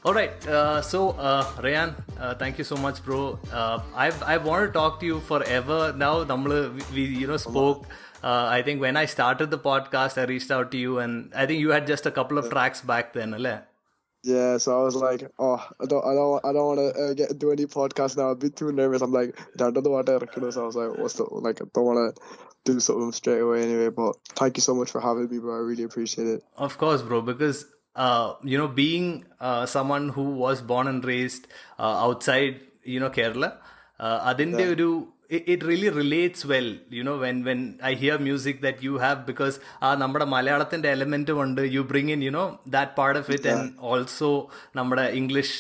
All right. Reyan, thank you so much, bro. I've wanted to talk to you forever now. We spoke. I think when I started the podcast, I reached out to you, and I think you had just a couple of tracks back then, alle? Yeah, so I was like, oh, I don't want to do any podcast now. I'm a bit too nervous. I'm like, I don't know what I reckon. So I was like, I don't want to do something straight away anyway. But thank you so much for having me, bro. I really appreciate it. Of course, bro, because being someone who was born and raised outside, Kerala, adinte Yeah, it really relates well, when I hear music that you have, because നമ്മുടെ മലയാളത്തിന്റെ element ഉണ്ട്, you bring in, that part of it, and yeah, also നമ്മുടെ English,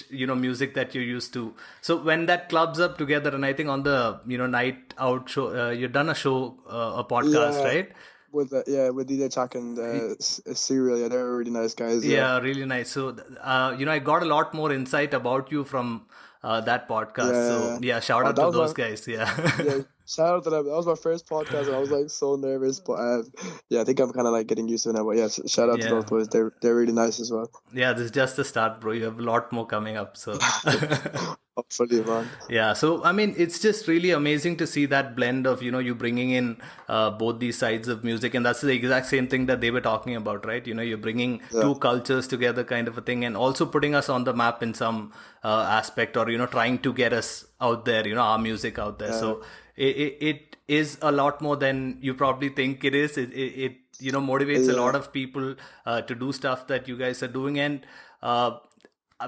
music that you're used to. So when that clubs up together, and I think on the, night out show, you've done a show, a podcast, yeah. right? With DJ Chak and Serial. Yeah, they're really nice guys. Yeah, Yeah, really nice. So, I got a lot more insight about you from that podcast. yeah, So, yeah, yeah. yeah, shout Oh, out that to was those my guys. Yeah. yeah. Shout out to them. That was my first podcast, and I was like so nervous. But yeah, I think I'm kind of like getting used to it now. But yeah, shout out to those Yeah. boys. They're really nice as well. Yeah, this is just the start, bro. You have a lot more coming up. So, Hopefully, man. yeah. So, I mean, it's just really amazing to see that blend of, you bringing in both these sides of music. And that's the exact same thing that they were talking about, right? You're bringing Yeah, two cultures together, kind of a thing, and also putting us on the map in some aspect, or, trying to get us out there, our music out there. yeah, So, it is a lot more than you probably think it is. It motivates a yeah. lot of people to do stuff that you guys are doing. And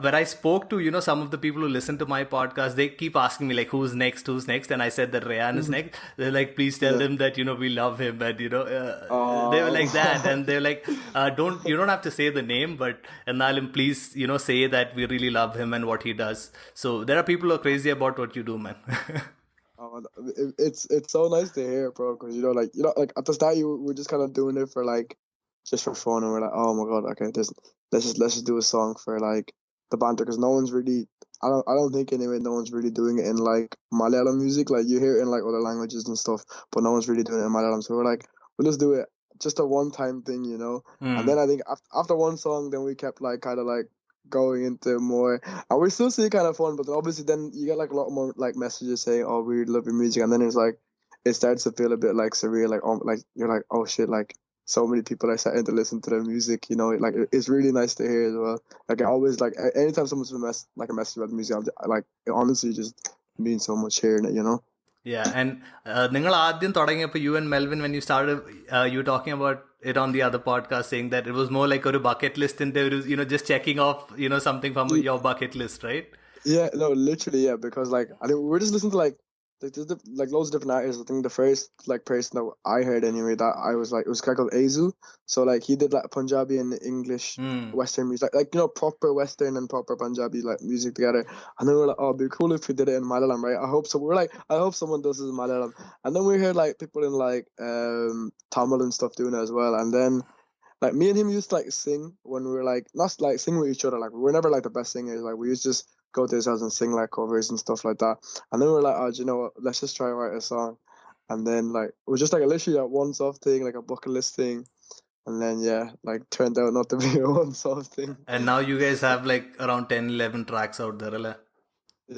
when I spoke to, some of the people who listen to my podcast, they keep asking me like, who's next? And I said that Reyan is next. They're like, please tell Yeah. them that, we love him. And, they were Um, like that. And they're like, you don't have to say the name, but Nalim, please, say that we really love him and what he does. So there are people who are crazy about what you do, man. it's so nice to hear, bro. Because like at the start, we're just kind of doing it for like just for fun, and we're like, oh my god, okay, let's just do a song for like the banter, because no one's really. I don't think anyway. No one's really doing it in like Malayalam music. Like you hear it in like other languages and stuff, but no one's really doing it in Malayalam. So we're like, we'll just do it, just a one-time thing. And then Hmm. I think after one song, then we kept like kind of like going into more, and we still see it kind of fun. But then obviously, then you get like a lot more like messages saying, "Oh, we love your music," and then it's like it starts to feel a bit like surreal. Like you're like, "Oh shit!" Like so many people are starting to listen to their music. Like it's really nice to hear as well. Like I always like anytime someone's a message about the music, like it honestly just means so much hearing it. Yeah, and നിങ്ങൾ ആദ്യം തുടങ്ങിയപ്പോൾ you and Melvin, when you started, you were talking about it on the other podcast, saying that it was more like a bucket list, and there was, just checking off, something from your bucket list, right? Yeah, no, literally, yeah, because like I think we're just listening to like loads of different artists. I think the first like person that I heard anyway that I was like, it was a guy called Azu. So like he did like Punjabi and English Hmm. Western music, like proper Western and proper Punjabi like music together. And then we're like, oh, it'd be cool if we did it in Malayalam, right? I hope so. We're like, I hope someone does this in Malayalam. And then we heard like people in like Tamil and stuff doing it as well. And then like me and him used to like sing when we were like not like sing with each other. Like we were never like the best singers. Like we used to just go to his house and sing like covers and stuff like that. And then we were like, oh, do you know what? Let's just try and write a song. And then like it was just like literally a once-off thing, like a bucket list thing. And then yeah, like turned out not to be a once-off thing. And now you guys have like around 10, 11 tracks out there, right?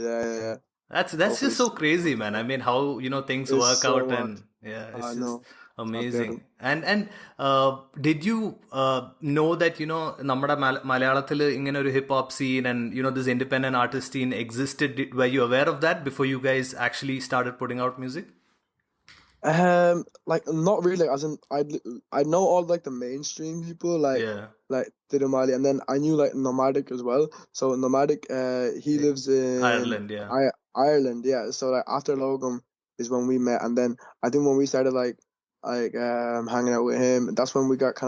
Yeah, yeah, yeah. That's Hopefully, just so crazy, man. I mean, how things it's work so out, much. and yeah, I it's just know. amazing. And did you know that നമ്മുടെ മലയാളത്തിൽ ഇങ്ങനെ ഒരു hip hop scene and this independent artist scene existed? Were you aware of that before you guys actually started putting out music? Like not really. As in, I know all like the mainstream people, Yeah, like Tidumali, and then I knew like Nomadic as well. So Nomadic, he lives in Ireland. Yeah. Ireland, yeah. So like after Logum is when we met, and then I think when we started like hanging out with him, that's when we got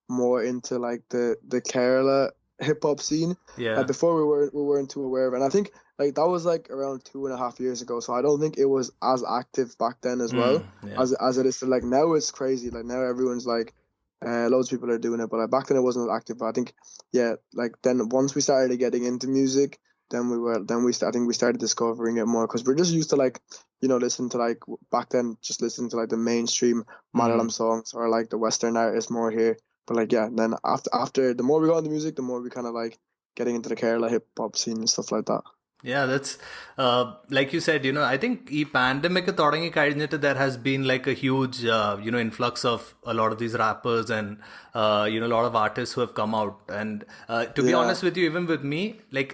more into like the Kerala hip hop scene. Yeah. Before we weren't too aware of it. And I think like that was like around 2.5 years ago. So I don't think it was as active back then as well Yeah. as it is. Like now it's crazy. Like now everyone's like loads of people are doing it, but like, back then it wasn't as active. But I think yeah, like then once we started getting into music, I think we started discovering it more, because we're just used to like listen to like back then just listening to like the mainstream Malayalam songs or like the Western artists more here. But like yeah, then after the more we got into music, the more we kind of like getting into the Kerala hip hop scene and stuff like that. Yeah, that's like you said, I think ഈ pandemic തുടങ്ങി കഴിഞ്ഞിട്ട് there has been like a huge, influx of a lot of these rappers and, a lot of artists who have come out. And to be honest with you, even with me, like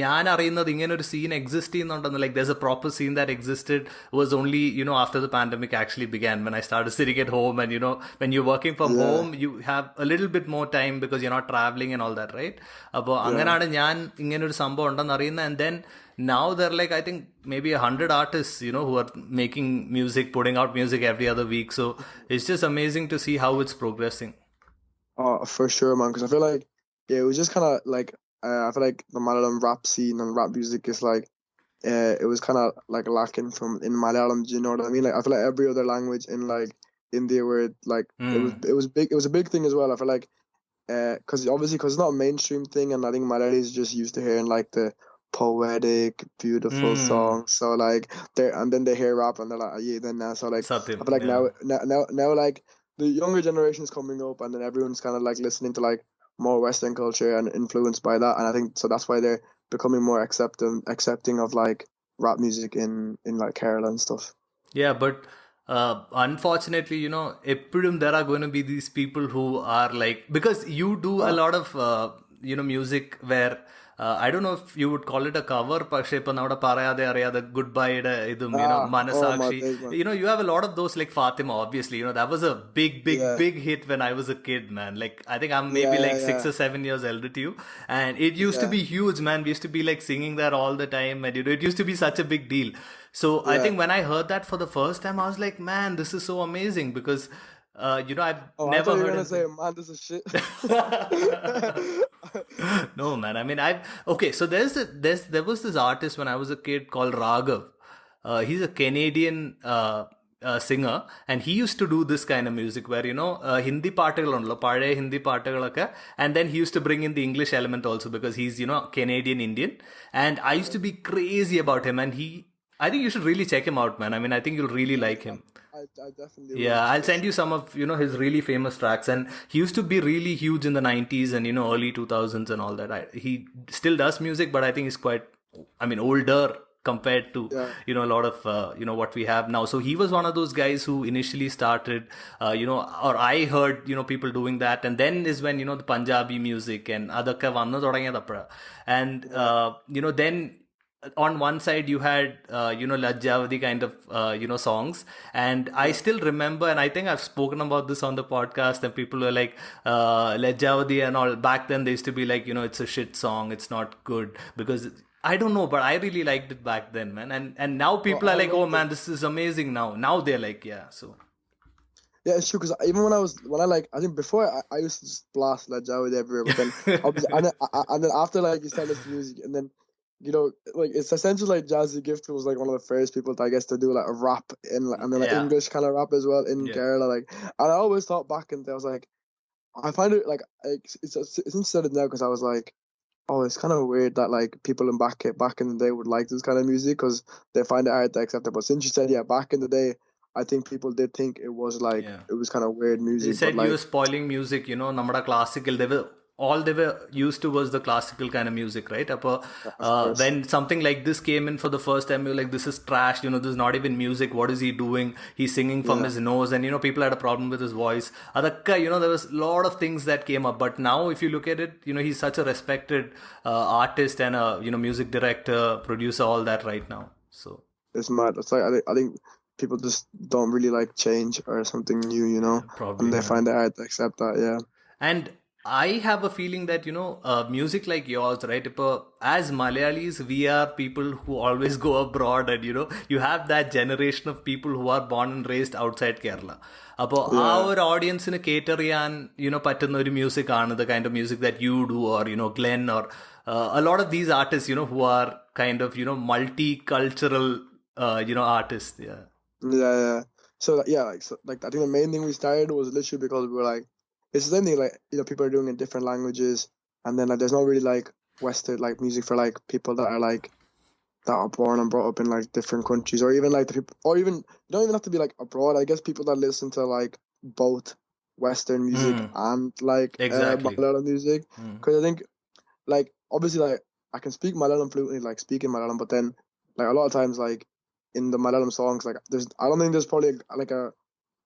ഞാൻ അറിയുന്നത് ഇങ്ങനെ ഒരു scene exist ചെയ്യുന്നുണ്ടെന്ന് like there's a proper scene that existed was only after the pandemic actually began, when I started sitting at home and when you're working from home you have a little bit more time because you're not traveling and all that, right? അപ്പോൾ അങ്ങനെയാണ് ഞാൻ ഇങ്ങനെ ഒരു സംഭവം ഉണ്ടെന്ന് അറിയുന്നത്. And then now there are like I think maybe 100 artists who are making music, putting out music every other week, so it's just amazing to see how it's progressing. For sure, man, because I feel like it was just kind of like I feel like the Malayalam rap scene and rap music is like it was kind of like lacking from in Malayalam. Do you know what I mean? Like I feel like every other language in like India where like it was big. It was a big thing as well. I feel like because it's not a mainstream thing, and I think Malayalis just used to hearing like the poetic, beautiful songs. So like and then they hear rap and they're like yeah. Then so like Satyam, I feel like now like the younger generation is coming up, and then everyone's kind of like listening to like more Western culture and influenced by that, and I think so that's why they're becoming more accepting of like rap music in like Kerala and stuff. Yeah, but unfortunately, eppozhum there are going to be these people who are like, because you do a lot of music where I don't know if you would call it a cover, പക്ഷേ ഇപ്പൊ നമ്മുടെ പറയാതെ അറിയാതെ good ബൈയുടെ ഇതും മനസാക്ഷി, you have a lot of those, like Fatima, obviously, that was a big hit when I was a kid, man. Like I think I'm maybe 6 or 7 years elder to you, and it used to be huge, man. We used to be like singing that all the time, and it used to be such a big deal. So I think when I heard that for the first time, I was like, man, this is so amazing, because I've never heard. You're gonna say, man, this is shit. No, man. I mean, okay. So there was this artist when I was a kid called Raghav. He's a Canadian singer, and he used to do this kind of music where Hindi പാട്ടുകളുണ്ടല്ലോ, പഴയ ഹിന്ദി പാട്ടുകളൊക്കെ, and then he used to bring in the English element also, because he's Canadian Indian, and I used to be crazy about him, and I think you should really check him out, man. I mean, I think you'll really like him. I definitely will. Yeah, I'll send you some of his really famous tracks, and he used to be really huge in the 90s and early 2000s and all that. He still does music, but I think he's quite older compared to a lot of what we have now. So he was one of those guys who initially started or I heard people doing that, and then is when the Punjabi music and adakka vannu thodangiyadappa, and then on one side you had Lajjavati kind of songs, and I still remember, and I think I've spoken about this on the podcast, and people were like Lajjavati and all, back then they used to be like it's a shit song, it's not good, because I don't know, but I really liked it back then, man, and now people are like, oh man, this is amazing. Now they're like, yeah, so yeah, it's true, because even I think before I used to just blast Lajjavati everywhere, but then and then after like you started listening to music, and then like it's essentially like Jassie Gift was like one of the first people to, I guess, to do like a rap and then like English kind of rap as well in Kerala, like, and I always thought back in there, I was like, I find it like it's interesting now, because I was like, oh, it's kind of weird that like people back in the day would like this kind of music, because they find it hard to accept it. But since you said back in the day, I think people did think it was like it was kind of weird music. They said but, like, you were spoiling music, namada classical. All they were used to was the classical kind of music, right? When something like this came in for the first time, you're like, this is trash, this is not even music, what is he doing? He's singing from his nose, and people had a problem with his voice. Adakka, there was a lot of things that came up, but now if you look at it, he's such a respected artist and a music director, producer, all that right now. So it's mad. It's like I think people just don't really like change or something new, probably, and they find it hard to accept that. And I have a feeling that music like yours, right? As Malayalis, we are people who always go abroad, and you have that generation of people who are born and raised outside Kerala. Our audience in a cater cheyan pattunna oru music aanu, the kind of music that you do, or Glenn, or a lot of these artists who are kind of multicultural artists. So like I think the main thing we started was literally because we were like, it's the same thing, like people are doing it in different languages, and then like there's not really like Western like music for like people that are born and brought up in like different countries, or even like the people, or even you don't even have to be like abroad. I guess people that listen to like both Western music and like Malayalam music, because I think like obviously like I can speak Malayalam fluently, like speaking Malayalam, but then like a lot of times like in the Malayalam songs, like I don't think there's probably a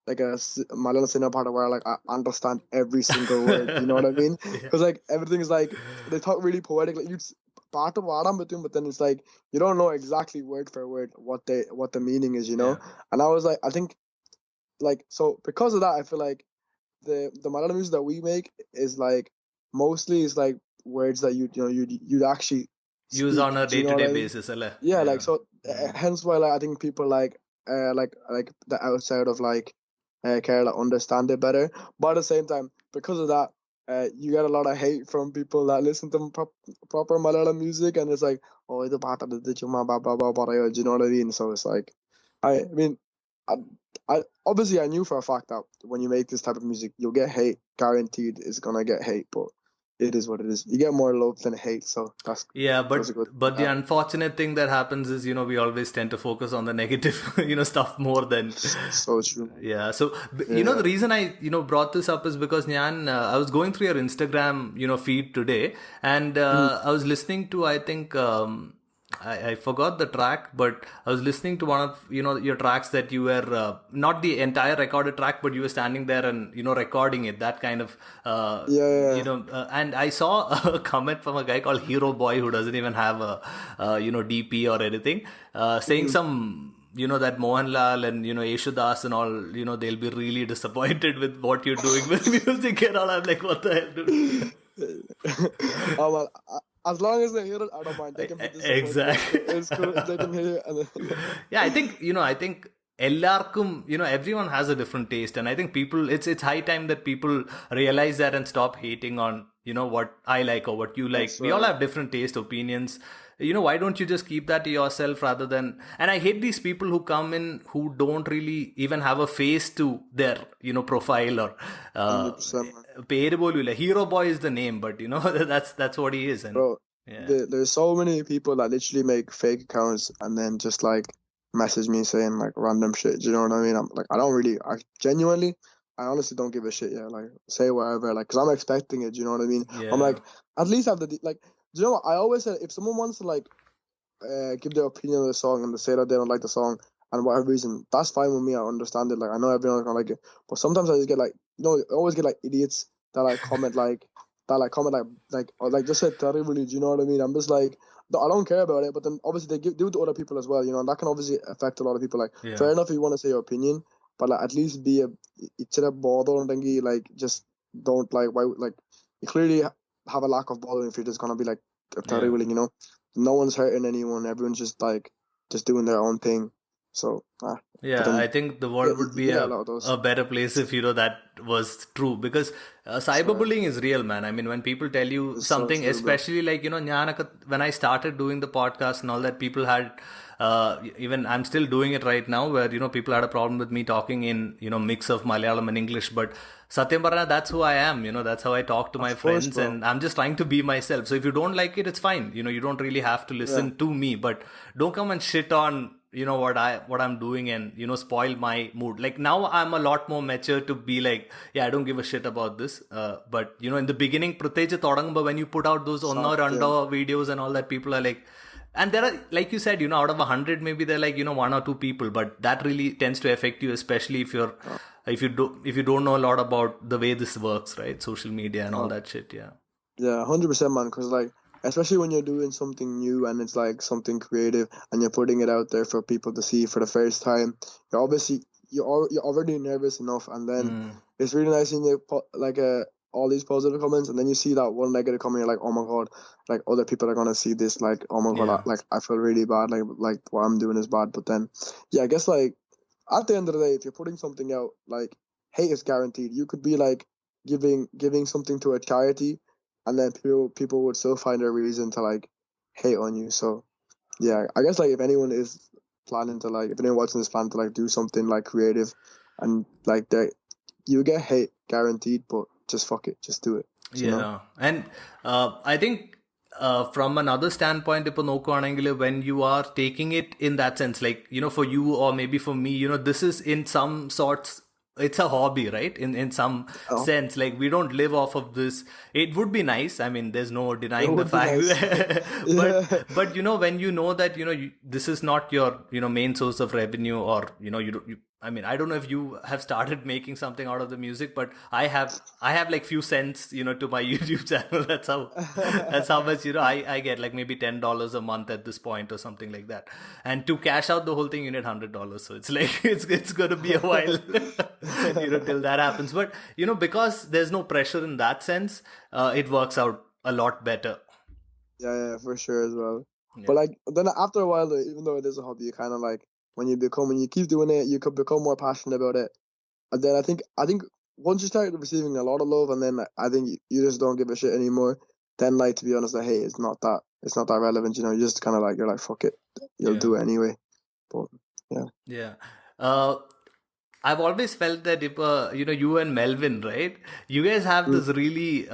Malayalam cinema part where like I understand every single word. You know what I mean? Because like everything is like they talk really poetic. Like you part of what I'm between, but then it's like you don't know exactly word for word what the meaning is. You know? Yeah. And I was like, I think like so because of that, I feel like the Malayalam music that we make is like mostly is like words that you'd actually Use speak. on a Do you know what day-to-day I mean? basis, alle? Yeah, like so. Hence why like I think people like the outside of like Kerala understand it better. But at the same time, because of that, you get a lot of hate from people that listen to proper Malayalam music, and it's like, oh, it's part of the chuma ba ba ba ba. Do you know what I mean? So it's like, I mean, I obviously I knew for a fact that when you make this type of music, you'll get hate. Guaranteed, it's gonna get hate, but it is what it is. You get more love than hate, so that's Yeah, a good. but the unfortunate thing that happens is, we always tend to focus on the negative, stuff more than. So true. Yeah. So, the reason I, brought this up is because I was going through your Instagram, feed today, and I was listening to, I think, I forgot the track, but I was listening to one of, your tracks that you were, not the entire recorded track, but you were standing there and, recording it, that kind of, and I saw a comment from a guy called Hero Boy who doesn't even have a, DP or anything, saying some, that Mohanlal and, Yeshudas and all, they'll be really disappointed with what you're doing with music and all. I'm like, what the hell, dude? Oh, well, as long as they hear it, I don't mind. They can be disappointed. Exactly. It's cool. They can hear it. Yeah, I think, everyone has a different taste, and I think it's high time that people realize that and stop hating on, what I like or what you like. That's We all right. have different taste, opinions. Why don't you just keep that to yourself rather than, and I hate these people who come in who don't really even have a face to their, profile or, 100%, man. പേര് പോലുമില്ല. Hero Boy is the name, but that's what he is. And Bro, yeah. there's so many people that literally make fake accounts and then just like message me saying like random shit. Do you know what I mean? I'm like, I honestly don't give a shit. Yeah, like say whatever, like, cause I'm expecting it. Do you know what I mean? Yeah. I'm like, at least have like. Do you know what? I always say if someone wants to like give their opinion on the song and they say that they don't like the song and whatever reason, that's fine with me. I understand it. Like I know everyone's gonna like it, but sometimes I just get like, I always get like idiots that like comment like or like just say terribly. Do you know what I mean? I'm just like, I don't care about it, but then obviously they do it to other people as well. And that can obviously affect a lot of people. Like fair enough if you want to say your opinion, but like at least be it's a bother and like just don't like why like you clearly have a lack of bother if you're just gonna be like terrible. No one's hurting anyone. Everyone's just doing their own thing. So yeah, I think the world would be a better place if that was true, because cyberbullying is real, man. I mean, when people tell you it's something, so true, especially like when I started doing the podcast and all that, people had even I'm still doing it right now, where people had a problem with me talking in mix of Malayalam and English, but Satyam Parana, that's who I am. That's how I talk to my friends, and I'm just trying to be myself. So if you don't like it, it's fine. You don't really have to listen to me, but don't come and shit on what I'm doing and spoil my mood. Like now I'm a lot more mature to be like, yeah, I don't give a shit about this, but in the beginning prateja thodangumba, when you put out those onnor rando videos and all that, people are like, and there are, like you said, out of 100 maybe they're like one or two people, but that really tends to affect you, especially if you don't know a lot about the way this works, right? Social media and all that shit. Yeah 100%, man, because like especially when you're doing something new and it's like something creative and you're putting it out there for people to see for the first time, you're already nervous enough, and then it's really nice when you put like all these positive comments, and then you see that one negative comment, you're like, oh my god, like other people are gonna see this, like oh my god, I feel really bad, like what I'm doing is bad. But then I guess like at the end of the day, if you're putting something out, like hate is guaranteed. You could be like giving something to a charity, and then people would still find a reason to like hate on you. So yeah, I guess like if anyone watching this plan to like do something like creative, and like you get hate guaranteed, but just fuck it, just do it. And I think from another standpoint, if when you are taking it in that sense, like for you or maybe for me, this is in some sorts it's a hobby, right? In some Oh, sense, like we don't live off of this. It would be nice. I mean, there's no it denying the would be fact. nice. but Yeah. but when you know that this is not your main source of revenue, or you don't. I mean, I don't know if you have started making something out of the music, but I have like few cents, to my YouTube channel. That's how much, I get, like maybe $10 a month at this point or something like that. And to cash out the whole thing, you need $100. So it's like, it's going to be a while, till that happens. But, because there's no pressure in that sense, it works out a lot better. Yeah, for sure as well. Yeah. But like then after a while, though, even though it is a hobby, you kind of like when you keep doing it, you could become more passionate about it. And then I think once you start receiving a lot of love, and then I think you just don't give a shit anymore. Then, like, to be honest, like, hey, it's not that relevant. You just kind of like, you're like, fuck it, you'll do it anyway. But yeah. Yeah. I've always felt that if you and Melvin, right? You guys have this really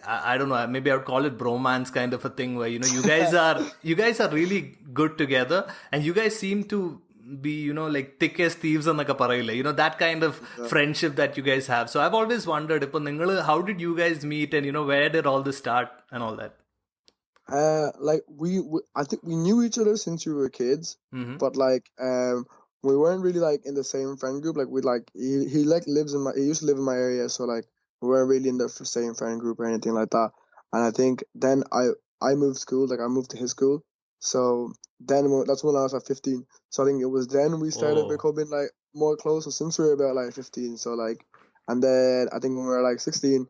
I don't know, maybe I would call it bromance kind of a thing, where you guys are really good together, and you guys seem to be like thick as thieves on like a parayila, that kind of friendship that you guys have. So I've always wondered, how did you guys meet, and where did all this start and all that? Like I think we knew each other since we were kids, but like we weren't really like in the same friend group. Like he like he used to live in my area, so like we weren't really in the same friend group or anything like that. And I think then I moved school, like I moved to his school. So then that's when I was like 15. So I think it was then we started becoming like more close. So since we were about like 15, so like, and then I think when we were like 16,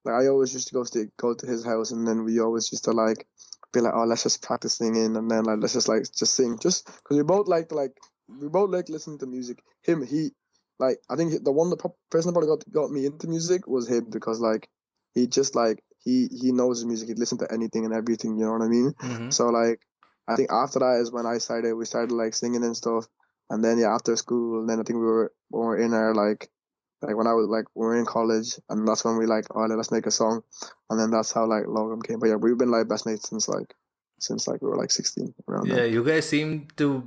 like I always used to go to his house, and then we always used to like be like, oh, let's just practice singing, and then like let's just sing, just because we both like listening to music. He like, I think the person that probably got me into music was him, because like he just like he knows his music. He'd listen to anything and everything, you know what I mean? So like I think after that is when we started like singing and stuff. And then after school, and then I think when we were in our like when I was like we were in college, and that's when we like, oh, let's make a song. And then that's how like Logan came. But yeah, we've been like best mates since we were like 16, around Yeah, then. you guys seem to,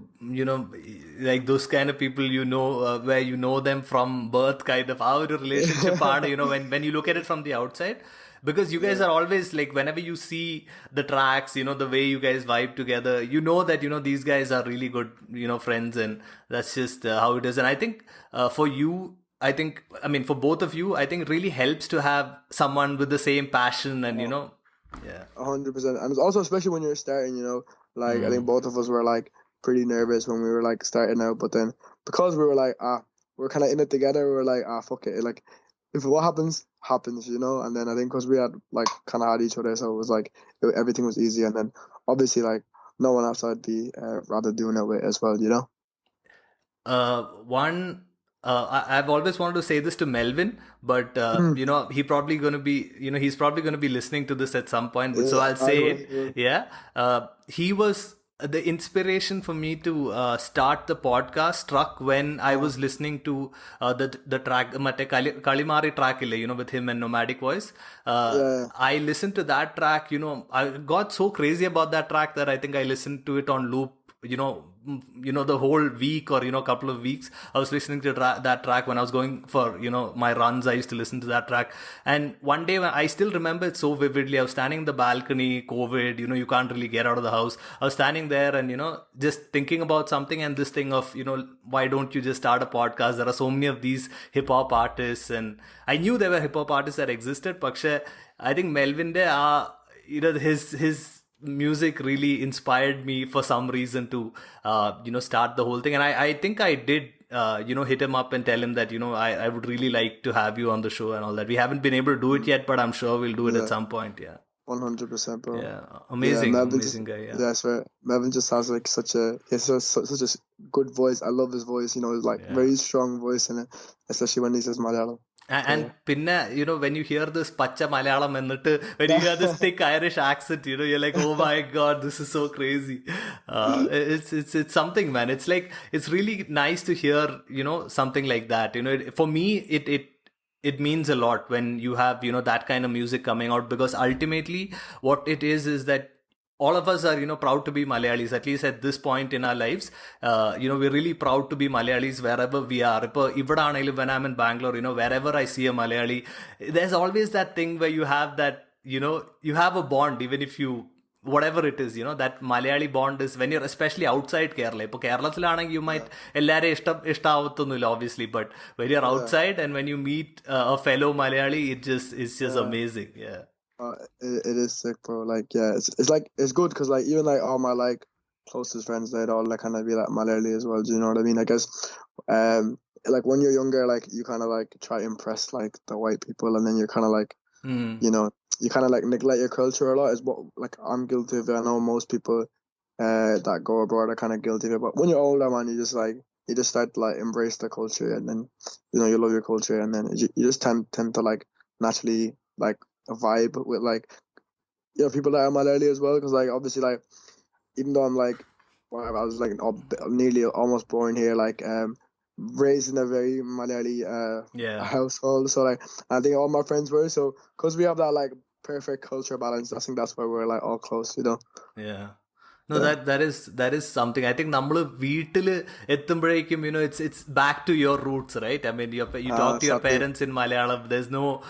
like those kind of people, where you know them from birth, kind of how the relationship part, when you look at it from the outside. Because you guys are always like, whenever you see the tracks, the way you guys vibe together, that, these guys are really good, friends. And that's just how it is. And I think for you, for both of you, I think it really helps to have someone with the same passion and, yeah. 100%. And it's also, especially when you're starting, like I think both of us were like pretty nervous when we were like starting out, but then because we were like, we're kind of in it together, we were like, fuck it, like if what happens, and then I think because we had like kind of had each other, so it was like everything was easy. And then obviously like no one else I'd be rather doing it with as well, I've always wanted to say this to Melvin, but he's probably going to be listening to this at some point. But so I'll say it. Yeah, he was the inspiration for me to start the podcast. Struck when I was listening to the track, Mate Kalimari track, with him and Nomadic Voice. I listened to that track. I got so crazy about that track that I think I listened to it on loop. The whole week, or couple of weeks, I was listening to that track when I was going for my runs. I used to listen to that track, and one day when I still remember it so vividly, I was standing in the balcony, COVID, you can't really get out of the house. I was standing there and just thinking about something, and this thing of why don't you just start a podcast? There are so many of these hip hop artists, and I knew there were hip hop artists that existed. Paksha, I think Melvin his music really inspired me for some reason to start the whole thing. And I think I did hit him up and tell him that I would really like to have you on the show and all that. We haven't been able to do it yet, but I'm sure we'll do it at some point. 100%, bro. Yeah, amazing guy. Yeah, that's right. Melvin just has like such a good voice. I love his voice. It's like very strong voice in it, especially when he says Malayalam. And pinna, when you hear this pacha Malayalam and when you hear this thick Irish accent, you're like, oh my God, this is so crazy. It's something, man. It's like, it's really nice to hear, something like that. For me, it means a lot when you have, that kind of music coming out, because ultimately what it is that all of us are, proud to be Malayalis, at least at this point in our lives. We're really proud to be Malayalis wherever we are. When I'm in Bangalore, wherever I see a Malayali, there's always that thing where you have that, you have a bond, even if you, whatever it is, that Malayali bond is when you're especially outside Kerala. You might, obviously, but when you're outside and when you meet a fellow Malayali, it's just amazing. Yeah. It is sick, bro. Like, yeah, it's like, it's good because like even like all my like closest friends, they'd all like kind of be like Malayali as well. Do you know what I mean? I guess, like when you're younger, like you kind of like try to impress like the white people, and then you're kind of like, you know, you kind of like neglect your culture a lot. Is what like I'm guilty of it. I know most people that go abroad are kind of guilty of it. But when you're older, man, you just start to like embrace the culture, and then you love your culture, and then you just tend to like naturally like a vibe with like people that are Malayali as well, because like obviously like even though I'm like I was like nearly almost born here, like raised in a very Malayali household, so like I think all my friends were, so because we have that like perfect culture balance, I think that's why we're like all close, Yeah. No, that is something. I think നമ്മള് വീട്ടില് എത്തുമ്പോഴേക്കും it's back to your roots, right? I mean, you talk to your parents in Malayalam. There's no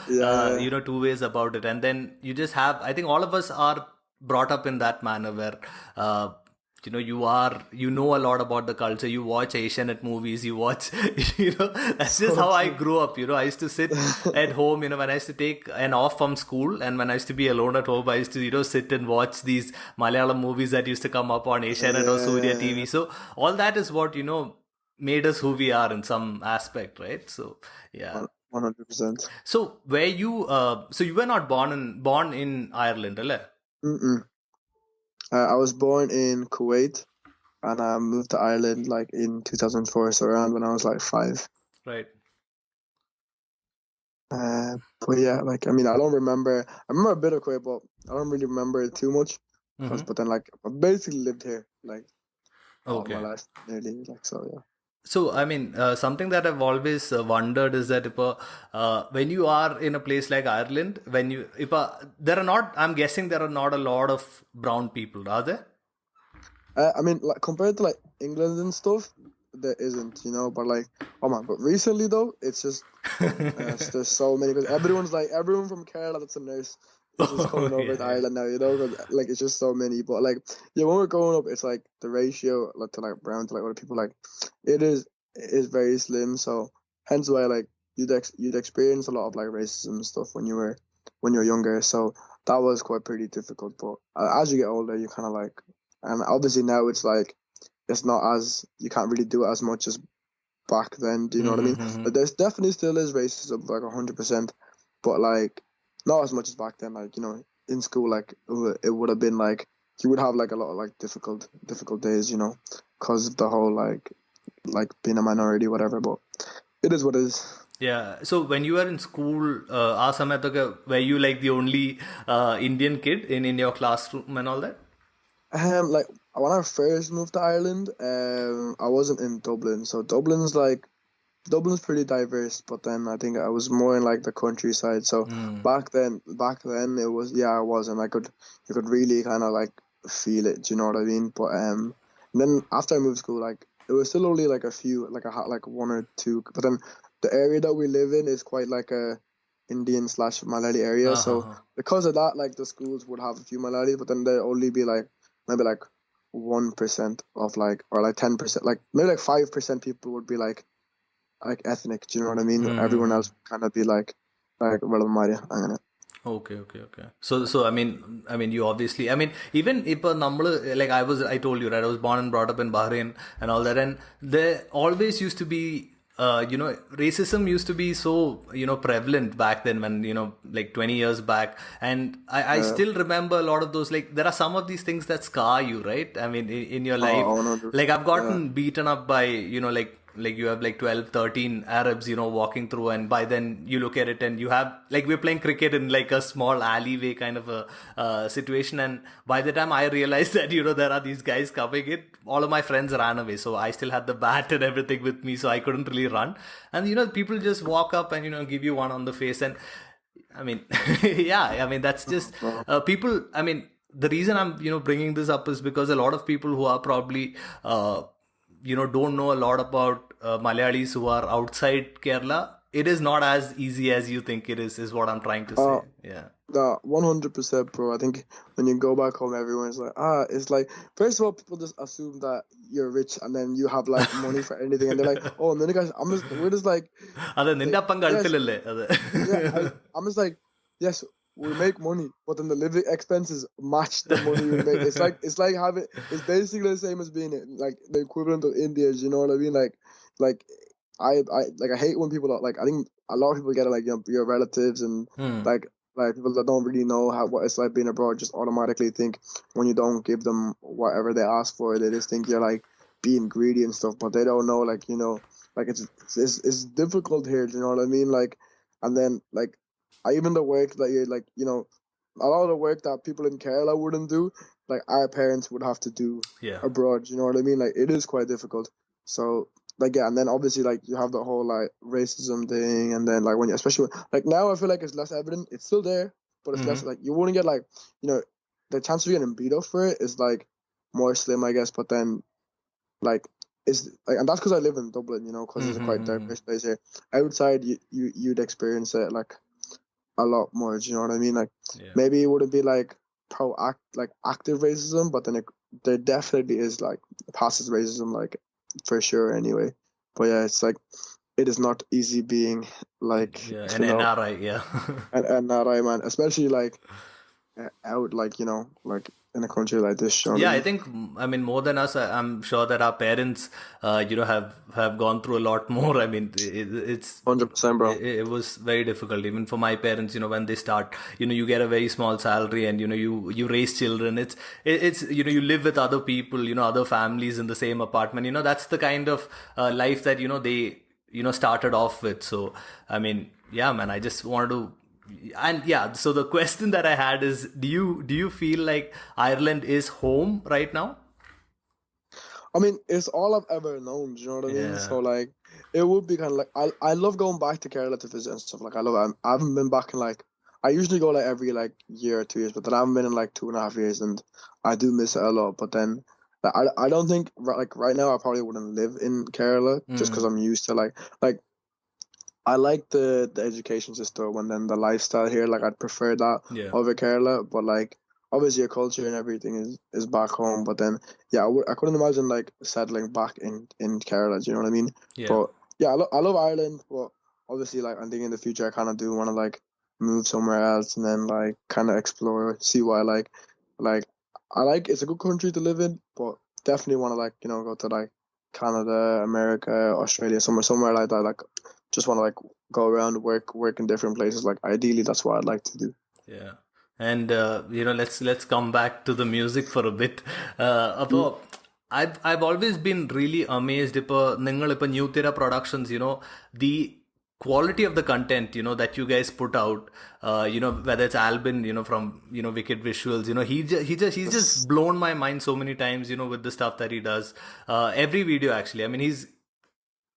two ways about it. And then you just have, I think all of us are brought up in that manner where you know a lot about the culture. You watch Asianet movies, you watch that's just how I grew up. I used to sit at home, when I used to take an off from school, and when I used to be alone at home, I used to sit and watch these Malayalam movies that used to come up on Asianet or Surya TV. So all that is what made us who we are in some aspect, right? So yeah, 100%. So where you so you were not born in Ireland, right? I was born in Kuwait, and I moved to Ireland like in 2004, so around when I was like 5. Right. But yeah, like I mean, I remember a bit of Kuwait, but I don't really remember it too much. But then like I basically lived here like all my life, nearly, like, so yeah. So, I mean, something that I've always wondered is that when you are in a place like Ireland, I'm guessing there are not a lot of brown people, are there? I mean, like compared to like England and stuff, there isn't, but like, oh man, but recently though, it's just there's so many, because everyone from Kerala that's a nurse is just coming over to Ireland now, because like it's just so many. But like, yeah, when we're growing up, it's like the ratio like to like brown to like other people, like it is very slim. So hence why like you'd experience a lot of like racism and stuff when you're younger. So that was quite pretty difficult. But as you get older, you kind of like, and obviously now it's like it's not as, you can't really do it as much as back then. Do you know what I mean? But there's definitely still is racism, like 100%, but like not as much as back then. Like in school, like it would have been like you would have like a lot of like difficult days, because of the whole like being a minority, whatever. But it is what it is. Yeah. So when you were in school, were you like the only Indian kid in your classroom and all that? Like when I first moved to Ireland, I wasn't in Dublin. So Dublin's pretty diverse, but then I think I was more in like the countryside. So back then it was, I was, and you could really kind of like feel it. Do you know what I mean? But then after I moved to school, like it was still only like a few, like like one or two. But then the area that we live in is quite like a Indian/Malayali area. So because of that, like the schools would have a few Malayalis, but then there'd only be like maybe like 1% of like, or like 10%, like maybe like 5% people would be like ethnic. Do you know what I mean? Everyone else kind of be like Maria. Okay. So I mean, you obviously, I mean, even if a number, like I told you, right, I was born and brought up in Bahrain and all that, and there always used to be, racism used to be so, prevalent back then when, like 20 years back. And I still remember a lot of those, like, there are some of these things that scar you, right? I mean, in your life, like I've gotten beaten up by, like you have like 12, 13 Arabs, walking through, and by then you look at it and you have, like, we're playing cricket in like a small alleyway kind of a situation, and by the time I realized that, there are these guys coming in, all of my friends ran away, so I still had the bat and everything with me, so I couldn't really run, and people just walk up and give you one on the face, and I mean, yeah, I mean, that's just people, I mean, the reason I'm bringing this up is because a lot of people who are probably don't know a lot about Malayalis who are outside Kerala. It is not as easy as you think it is what I'm trying to say. Yeah. 100%, bro. I think when you go back home, everyone's like, it's like, first of all, people just assume that you're rich and then you have like money for anything, and they're like, oh, no, guys, we're just like, I'm just like, yes, we make money, but then the living expenses match the money we make. It's basically the same as being like the equivalent of India. You know what I mean? Like I hate when people are like, I think a lot of people get it, like, your relatives and like people that don't really know what it's like being abroad just automatically think when you don't give them whatever they ask for, they just think you're like being greedy and stuff, but they don't know, like, like it's difficult here. Do you know what I mean? Like, and then like even the work that you're like, a lot of the work that people in Kerala wouldn't do, like our parents would have to do abroad. You know what I mean? Like, it is quite difficult. So like, yeah, and then obviously like you have the whole like racism thing, and then like especially like now I feel like it's less evident. It's still there, but it's less, like you wouldn't get like, the chance of getting beat up for it is like more slim, I guess. But then like it's like, and that's because I live in Dublin, because it's a quite diverse place here. Outside, you'd experience it like a lot more. Do you know what I mean? Like maybe it wouldn't be like active racism, but then there definitely is like passive racism, like, for sure anyway. But yeah, it's like, it is not easy being like an NRI, an NRI, man, especially like out, like, like in a country like this. I think, I mean, more than us, I'm sure that our parents have gone through a lot more. I mean, it's 100%, bro. It was very difficult even for my parents, when they start, you get a very small salary, and you raise children. It's you live with other people, other families in the same apartment. That's the kind of life that they started off with. So I mean, yeah, man, I just wanted to. And yeah, so the question that I had is, do you feel like Ireland is home right now? I mean, it's all I've ever known. Do you know what I mean? So like, it would be kind of like, I love going back to Kerala to visit and stuff. Like, I haven't been back in like, I usually go like every like year or 2 years, but then I haven't been in like 2.5 years, and I do miss it a lot. But then I don't think like right now I probably wouldn't live in Kerala just because I'm used to like I like the education system, and then the lifestyle here. Like, I'd prefer that over Kerala, but like obviously your culture and everything is back home. But then I couldn't imagine like settling back in Kerala. Do you know what I mean? But yeah, I love Ireland, but obviously like I'm thinking in the future I kind of do want to like move somewhere else and then like kind of explore, see what I like. Like, I like, it's a good country to live in, but definitely want to like go to like Canada, America, Australia, somewhere like that. Like, just want to like go around, work in different places. Like, ideally that's what I'd like to do. Yeah. And let's come back to the music for a bit. I've always been really amazed if New Tira Productions, the quality of the content, that you guys put out, whether it's Albin, from, Wicked Visuals, he's just blown my mind so many times, with the stuff that he does. Every video, actually. I mean, he's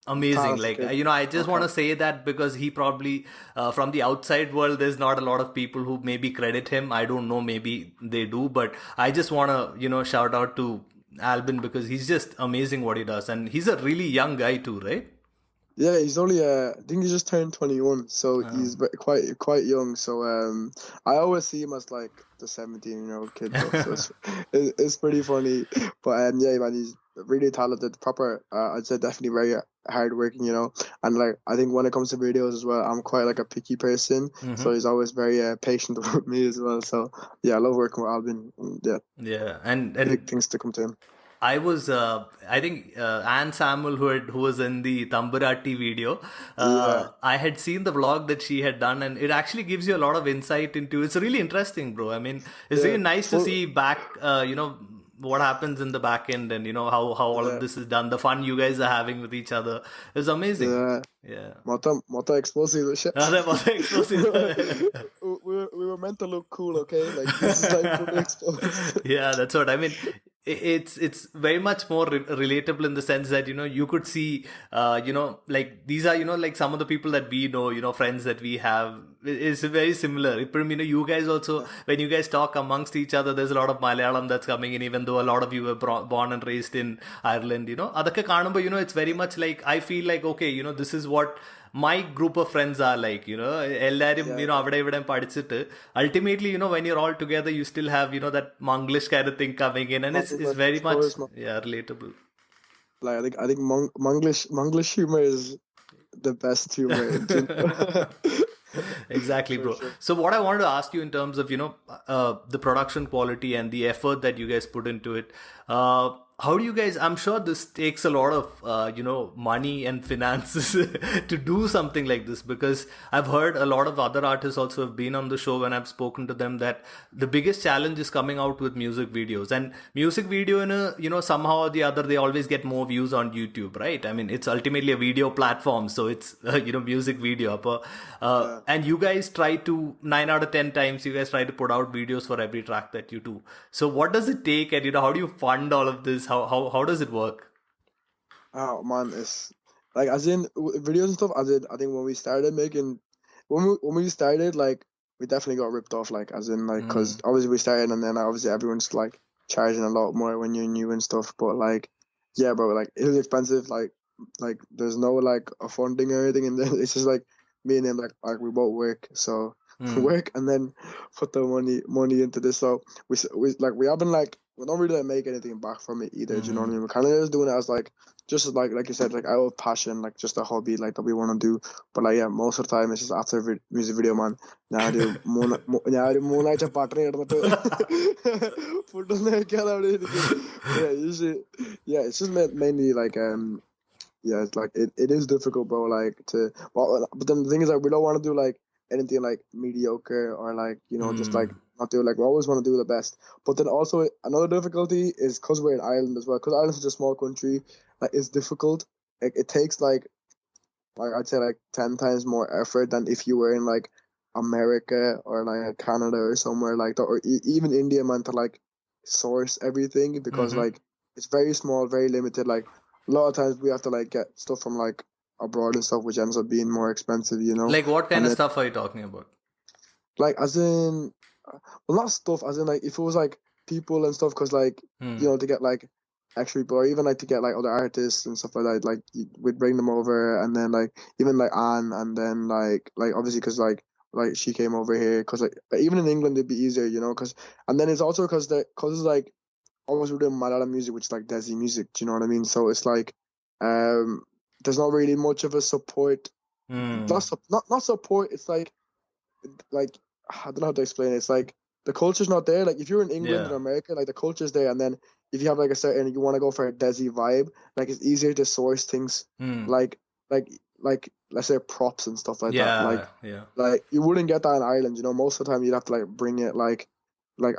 amazing. Like, I just want to say that because he probably, from the outside world, there's not a lot of people who maybe credit him. I don't know, maybe they do, but I just want to, shout out to Albin because he's just amazing what he does. And he's a really young guy too, right? Yeah, he's only I think he just turned 21, so he's quite young. So I always see him as like the 17-year-old kid, though, so it's pretty funny. But yeah, man, he's really talented, proper. I'd say definitely very hardworking, and like I think when it comes to videos as well, I'm quite like a picky person, so he's always very patient with me as well. So yeah, I love working with Albin. Yeah, and big things to come to him. I was, I think, Anne Samuel, who was in the Tamburati video, I had seen the vlog that she had done, and it actually gives you a lot of insight into. It's really interesting, bro. I mean, it's really nice to see back, what happens in the back end, and how all of this is done. The fun you guys are having with each other is amazing. Yeah. Mata explosive shit. We were meant to look cool, okay? Like, this is like fully exposed. Yeah, that's what I mean. it's very much more relatable in the sense that you could see like these are like some of the people that we know, friends that we have is very similar. You guys also, when you guys talk amongst each other, there's a lot of Malayalam that's coming in, even though a lot of you were born and raised in Ireland. Adakka കാണുമ്പോൾ it's very much like I feel like, okay, this is what my group of friends are like. എല്ലാരും അവിടെ ഇവിടെ പഠിച്ചിട്ട് ultimately, when you're all together, you still have that Manglish kind of thing coming in, and it's very much relatable. Like I think Manglish humor is the best humor. Exactly, bro. Sure. So what I wanted to ask you in terms of the production quality and the effort that you guys put into it, how do you guys, I'm sure this takes a lot of money and finances to do something like this, because I've heard a lot of other artists also have been on the show when I've spoken to them that the biggest challenge is coming out with music videos. And music video somehow or the other, they always get more views on YouTube, right? I mean, it's ultimately a video platform, so it's music video. And you guys try to 9 out of 10 times you guys try to put out videos for every track that you do. So what does it take, and how do you fund all of this? How does it work? Oh man, it's like, as in videos and stuff. I think when we started making, when we started, like, we definitely got ripped off, like, as in, like, because obviously we started, and then obviously everyone's like charging a lot more when you're new and stuff. But like, yeah, bro, like, it was expensive. Like there's no like a funding or anything, and then it's just like me and him, like we both work, so work and then put the money into this. So we haven't like, we don't really make anything back from it either. Do you know what I mean? We're kind of just doing it as like, just like you said, like out of passion, like just a hobby, like that we want to do. But like, yeah, most of the time it's just after music video, man. Now I do moonlight pattern എടുത്തിട്ട് food ഒന്നും കഴിക്കാതെ അവിടെ ഇരിക്കും. Yeah, usually, yeah, it's just mainly like yeah, it's like it is difficult, bro. Like but then the thing is, like, we don't want to do like anything like mediocre or like just like not do, like, we always want to do the best. But then also another difficulty is because we're in Ireland as well. Because Ireland's such a small country, like, it's difficult. Like, it takes like I'd say like 10 times more effort than if you were in like America or like Canada or somewhere like that, or even India, man, to like source everything, because like it's very small, very limited. Like, a lot of times we have to like get stuff from like abroad and stuff, which ends up being more expensive, Like, what kind of stuff are you talking about? Like, as in, well, not stuff, as in like, if it was like people and stuff, because like to get like extra people, or even like to get like other artists and stuff like that, like we'd bring them over, and then like even like Anne, and then like obviously because like she came over here, because like even in England it'd be easier, because, and then it's also because it's like almost we're doing Malayalam music, which is like Desi music. Do you know what I mean? So it's like there's not really much of a support. Not support. It's like I don't know how to explain it. It's like the culture's not there. Like, if you're in England or America, like, the culture's there, and then if you have like a certain, you want to go for a Desi vibe, like, it's easier to source things like let's say props and stuff like that. Like you wouldn't get that in Ireland. Most of the time you'd have to like bring it like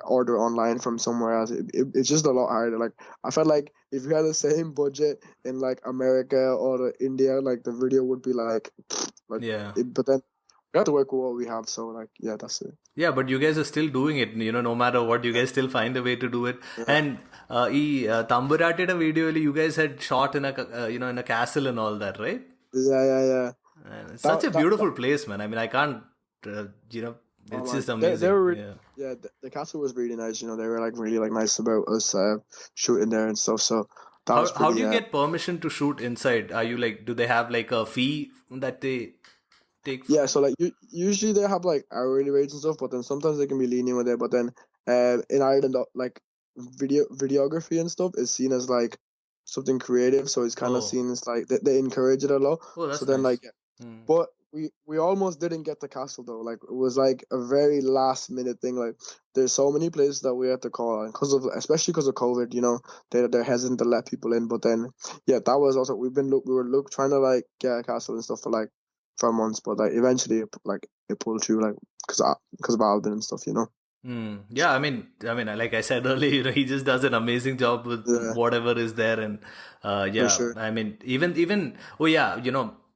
order online from somewhere else. It's just a lot harder. Like, I felt like if you had the same budget in like America or India, like, the video would be like but then we have to work with what we have. So like, yeah, that's it. Yeah, but you guys are still doing it, no matter what, you guys still find a way to do it. And Tamburatida video, you guys had shot in a in a castle and all that, right? Yeah. And it's such a beautiful place, man. I mean, I can't it's just amazing. The castle was really nice. They were like really like nice about us shooting there and stuff. So how do you get permission to shoot inside? Are you like, do they have like a fee that they take? Yeah, so like usually they have like hourly rates and stuff, but then sometimes they can be lenient with it. But then in Ireland, like videography and stuff is seen as like something creative, so it's kind of seen as like they encourage it a lot. That's so then nice. Like but we almost didn't get the castle though. Like, it was like a very last minute thing. Like, there's so many places that we had to call on especially because of COVID. They're hesitant to let people in. But then that was also, we were trying to like get a castle and stuff for months, but like eventually it pulled through, like, because of Alvin and stuff. Yeah, I mean, like I said earlier, he just does an amazing job with whatever is there, and For sure. I mean, even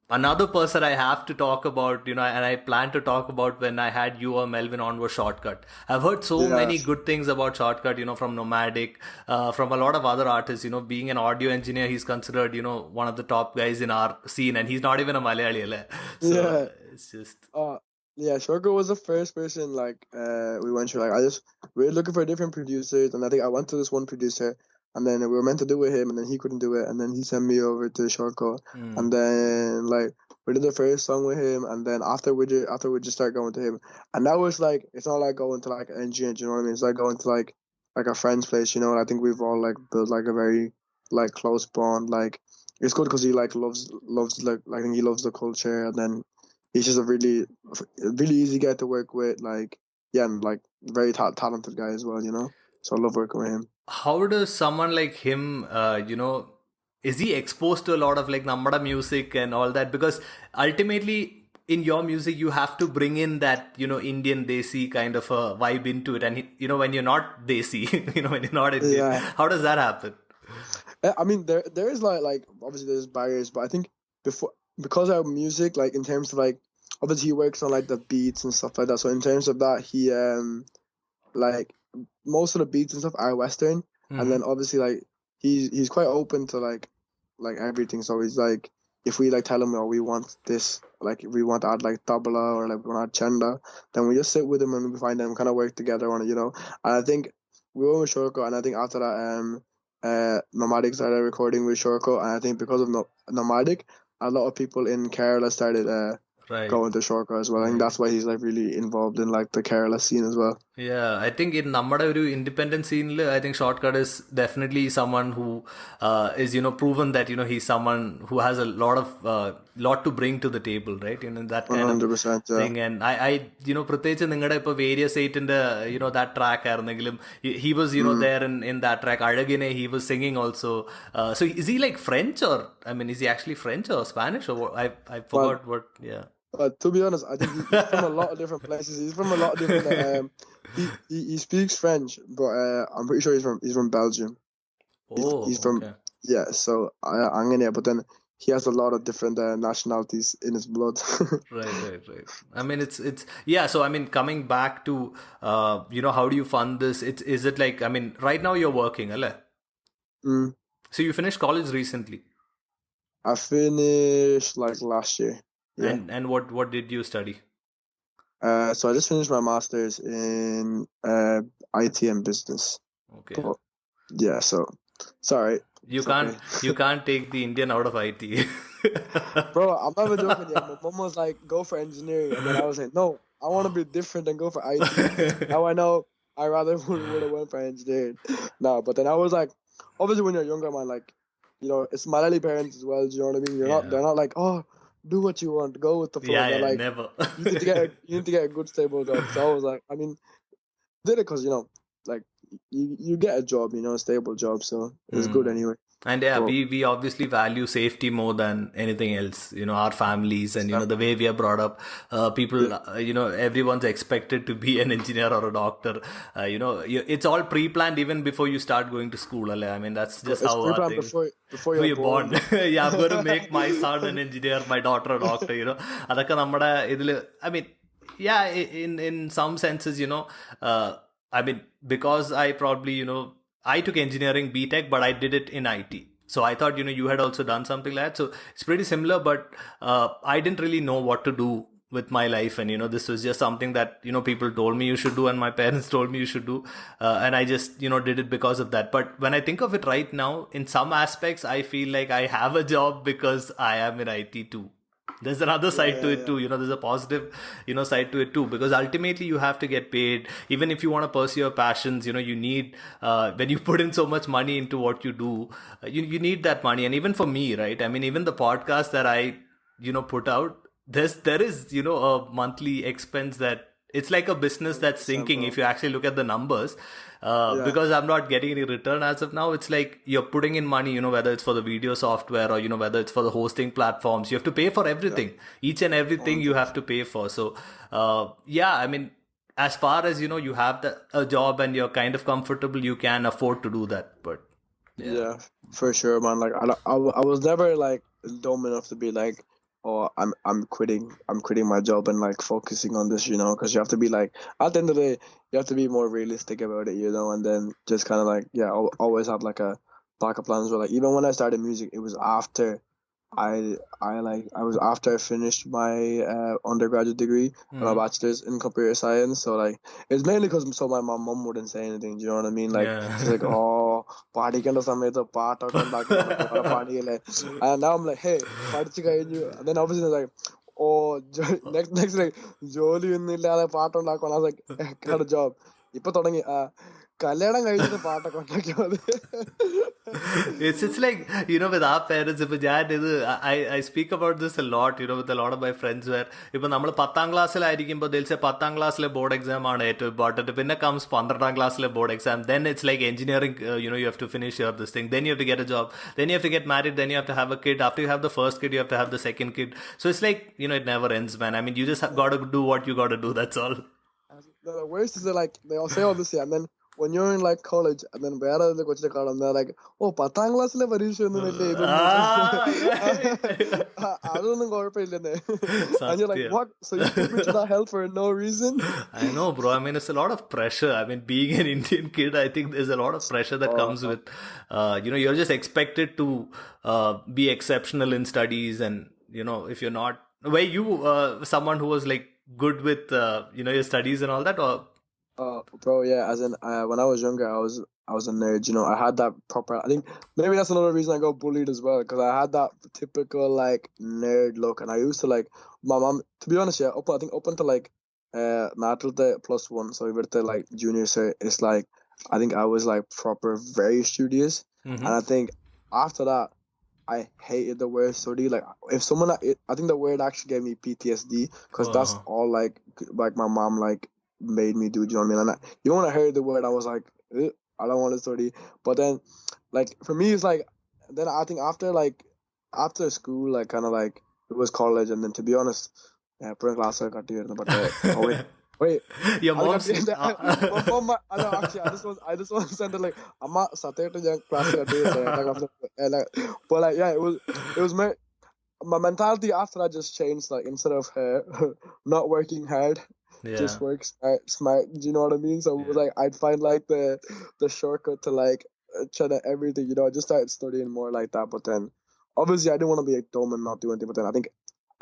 Another person I have to talk about, and I plan to talk about when I had you or Melvin on was Shortcut. I've heard so Yeah, many good things about Shortcut, from Nomadic, from a lot of other artists. Being an audio engineer, he's considered, one of the top guys in our scene, and he's not even a Malayali. So yeah. it's just. Uh, yeah, Shorko was the first person like we went through. Like we were looking for different producers, and I think I went to this one producer, and then we were meant to do it with him, and then he couldn't do it, and then he sent me over to Shorko, and then like we did the first song with him, and then after we just started going to him, and that was like it's not like going to like an engineer, do you know what I mean? It's like going to like a friend's place, you know. And I think we've all like built like a very like close bond. Like it's good because he like loves like I think he loves the culture, and then he's just a really easy guy to work with. Like, yeah, and like very talented guy as well, you know. So I love working with him. How does someone like him, is he exposed to a lot of like Namada music and all that? Because ultimately, in your music, you have to bring in that, Indian Desi kind of a vibe into it. And, when you're not Desi, when you're not Indian, Yeah, how does that happen? I mean there is like obviously there's barriers, but I think because our music like in terms of like obviously he works on like the beats and stuff like that. So in terms of that, he like most of the beats and stuff are Western, and then obviously like he's quite open to like everything. So he's like if we like tell him oh we want this like if we want to add like tabla or like we want to add chanda, then we just sit with him and we find them kind of work together on it, you know. And I think we were with Shorko, and I think after that Nomadic started recording with Shorko, and I think because of Nomadic, a lot of people in Kerala started Right. going to Shorko as well. I think that's why he's like really involved in like the Kerala scene as well. Yeah, I think in നമ്മുടെ ഒരു independent scene, I think Shortcut is definitely someone who is proven that he's someone who has a lot to bring to the table, right? That kind of 100%. thing. And I പ്രത്യേകിച്ച് നിങ്ങളുടെ ഇപ്പൊ various എയ്റ്റിന്റെ that track ആയിരുന്നെങ്കിലും he was there in that track. അഴകിനെ he was singing also. So is he like French, or I mean is he actually French or Spanish or what? I forgot what. Yeah. To be honest, I think he's from a lot of different places. He's from a lot of different. He speaks French, but I'm pretty sure he's from Belgium. He's from Okay. yeah. So I'm gonna. But then he has a lot of different nationalities in his blood. Right. I mean, it's yeah. So I mean, coming back to how do you fund this? Is it like, I mean, right now you're working, alle? Mm. So you finished college recently, I finished like last year. Yeah. and what did you study? So I just finished my master's in IT and business. Okay. But yeah, so sorry. You can't take the Indian out of IT. Bro, I'm not even joking. Yeah, my mom was like, "Go for engineering," and then I was like, "No, I want to be different and go for IT." Now I know I rather would have went for engineering. No, but then I was like, obviously when you're younger, man, like it's Malayali parents as well. Do you know what I mean? They're not like, oh, do what you want, go with the flow. Yeah, They're like, never. you need to get a good stable job. So I was like, I mean, did it because like you get a job, a stable job, so it's good anyway. And yeah, Well, we obviously value safety more than anything else. Our families and the way we are brought up. People, everyone's expected to be an engineer or a doctor. It's all pre-planned even before you start going to school. I mean, that's just it's how our pre-planned thing. before you're born. Yeah, I'm going to make my son an engineer, my daughter a doctor. അതൊക്കെ നമ്മുടെ ഇതില്, I mean, yeah, in some senses, I mean, because I probably, I took engineering BTech, but I did it in IT. So I thought, you had also done something like that. So it's pretty similar, but I didn't really know what to do with my life. And, this was just something that, people told me you should do and my parents told me you should do. And I just, did it because of that. But when I think of it right now, in some aspects, I feel like I have a job because I am in IT too. There's another side to it too. There's a positive, side to it too, because ultimately you have to get paid. Even if you want to pursue your passions, you need, when you put in so much money into what you do, you need that money. And even for me, right? I mean, even the podcast that I, put out, there is, a monthly expense that it's like a business that's sinking if you actually look at the numbers. Because I'm not getting any return as of now. It's like you're putting in money, whether it's for the video software or, whether it's for the hosting platforms. You have to pay for everything. Each and everything you have to pay for. So, yeah, I mean, as far as, you have a job and you're kind of comfortable, you can afford to do that. But yeah, for sure, man. Like I was never like dumb enough to be like, oh, I'm quitting my job and like focusing on this, because you have to be like, at the end of the day, you have to be more realistic about it, and then just kind of like, yeah, always have like a backup plan as well. Like even when I started music, it was after I was after I finished my undergraduate degree and my bachelor's in computer science. So like it's mainly because so my mom wouldn't say anything. Do you know what I mean? Like she's like, oh, party kind of something, the part or party, and now I'm like, hey, party and then obviously like, oh, next like jolly in the part on I was like, got a job. ഇപ്പൊ തുടങ്ങി കല്യാണം കഴിഞ്ഞിട്ട് പാട്ടൊക്കെ ഉണ്ടാക്കിയാൽ മതി. It's like, with our parents, I speak about this a lot, with a lot of my friends, where if നമ്മൾ 10th ക്ലാസ്സിലായിരിക്കുമ്പോൾ they'll say 10th ക്ലാസ്സിലെ board exam ആണ് ഏറ്റവും ഇമ്പോർട്ടൻറ്റ്, പിന്നെ comes 12th ക്ലാസ്സിലെ board exam, then it's like engineering, you have to finish this thing, then you have to get a job, then you have to get married, then you have to have a kid, after you have the first kid you have to have the second kid, so it's like, it never ends, man. I mean, you just got to do what you got to do, that's all. The worst is that like they all say all this, and then when you're in like college, and then വേറെ കൊച്ചിനെ കാണും, they're like, oh, 10th ക്ലാസ്സിലെ പരീക്ഷ ഒന്നും വലിയ ഇതൊന്നും അതൊന്നും കുഴപ്പമില്ലെന്നേ. And you're like, what? So you put me to that hell for no reason? I know, bro. I mean, it's a lot of pressure. I mean, being an Indian kid, I think there's a lot of pressure that comes with, you're just expected to be exceptional in studies, and if you're not, were you someone who was like good with your studies and all that, or? Bro, yeah. As in, when I was younger, I was a nerd. I had that proper. I think maybe that's another reason I got bullied as well, because I had that typical like nerd look, and I used to like my mom. To be honest, yeah, I think up until like the +1, so we were to like junior, so it's like I think I was like proper very studious, and I think after that I hated the word study. Like if someone, I think the word actually gave me PTSD, because that's all like my mom like made me do. Do you know what I mean? And even when I heard the word, I was like, I don't want to study. But then, like for me, it's like then I think after school, like kind of like it was college, and then to be honest, yeah, per class I got here, but oh wait. Your mom's actually, I just want to send it like, Amma Saturday class got here. But like, yeah, it was my mentality after that just changed. Like instead of not working hard, just work smart. Do you know what I mean? So it was like I'd find like the shortcut to like try to everything. I just started studying more like that. But then obviously I didn't want to be like dumb and not do anything. But then I think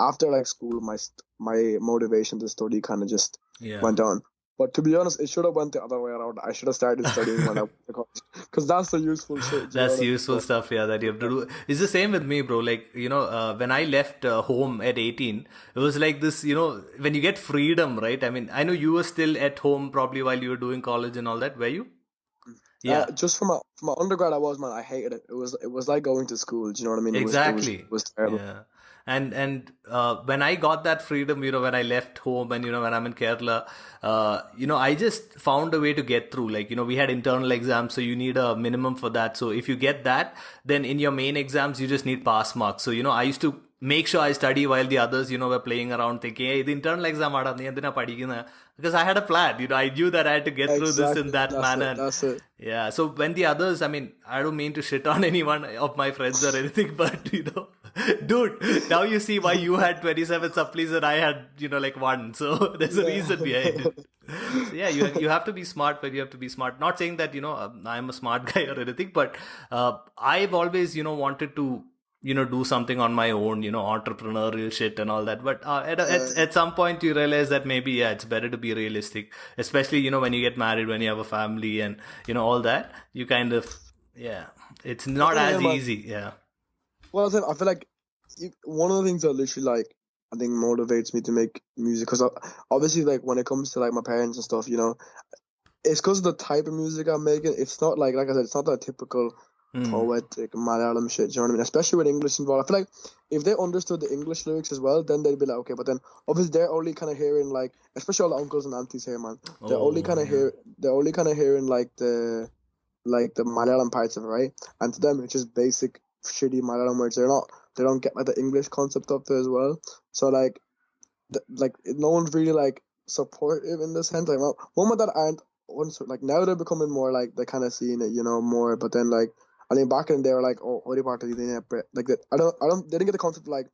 after like school, my motivation to study kind of just went down. But to be honest, it should have went the other way around. I should have started studying when I went to college, because that's the useful shit. That's useful stuff, yeah, that you have to do. It's the same with me, bro. Like, when I left home at 18, it was like this, when you get freedom, right? I mean, I know you were still at home probably while you were doing college and all that. Were you? Yeah. Just from my undergrad, I was, man, I hated it. It was like going to school. Do you know what I mean? Exactly. It was terrible. Yeah. And when I got that freedom, when I left home and, when I'm in Kerala, I just found a way to get through. Like, we had internal exams, so you need a minimum for that. So if you get that, then in your main exams, you just need pass marks. So, I used to make sure I study while the others, were playing around thinking, hey, the internal exam, because I had a plan. I knew that I had to get through this in that manner. That's it. Yeah. So when the others, I mean, I don't mean to shit on anyone of my friends or anything, but, dude, now you see why you had 27 supplies and I had, like 1. So there's a reason behind it. So yeah, you have to be smart when you have to be smart. Not saying that, I'm a smart guy or anything, but I've always, wanted to, do something on my own, entrepreneurial shit and all that. But at some point you realize that maybe, it's better to be realistic, especially, when you get married, when you have a family and, all that, you kind of, it's not as easy. Yeah. Well, then I feel like one of the things that literally like I think motivates me to make music, because obviously like when it comes to like my parents and stuff, it's because of the type of music I'm making. It's not like I said, it's not that typical poetic Malayalam shit. Do you know what I mean? Especially with English involved. I feel like if they understood the English lyrics as well, then they'd be like, okay. But then obviously they're only kind of hearing like, especially all the uncles and aunties here, man. They're only kind of hearing like the Malayalam parts of it, right? And to them, it's just basic shitty Malayalam words. They don't get like the English concept of it as well. So like no one's really like supportive in this sense. Like one that aren't like now they're becoming more like they're kind of seeing it, more. But then like I think back in they were like, oh, what part of the like that? They didn't get the concept of, like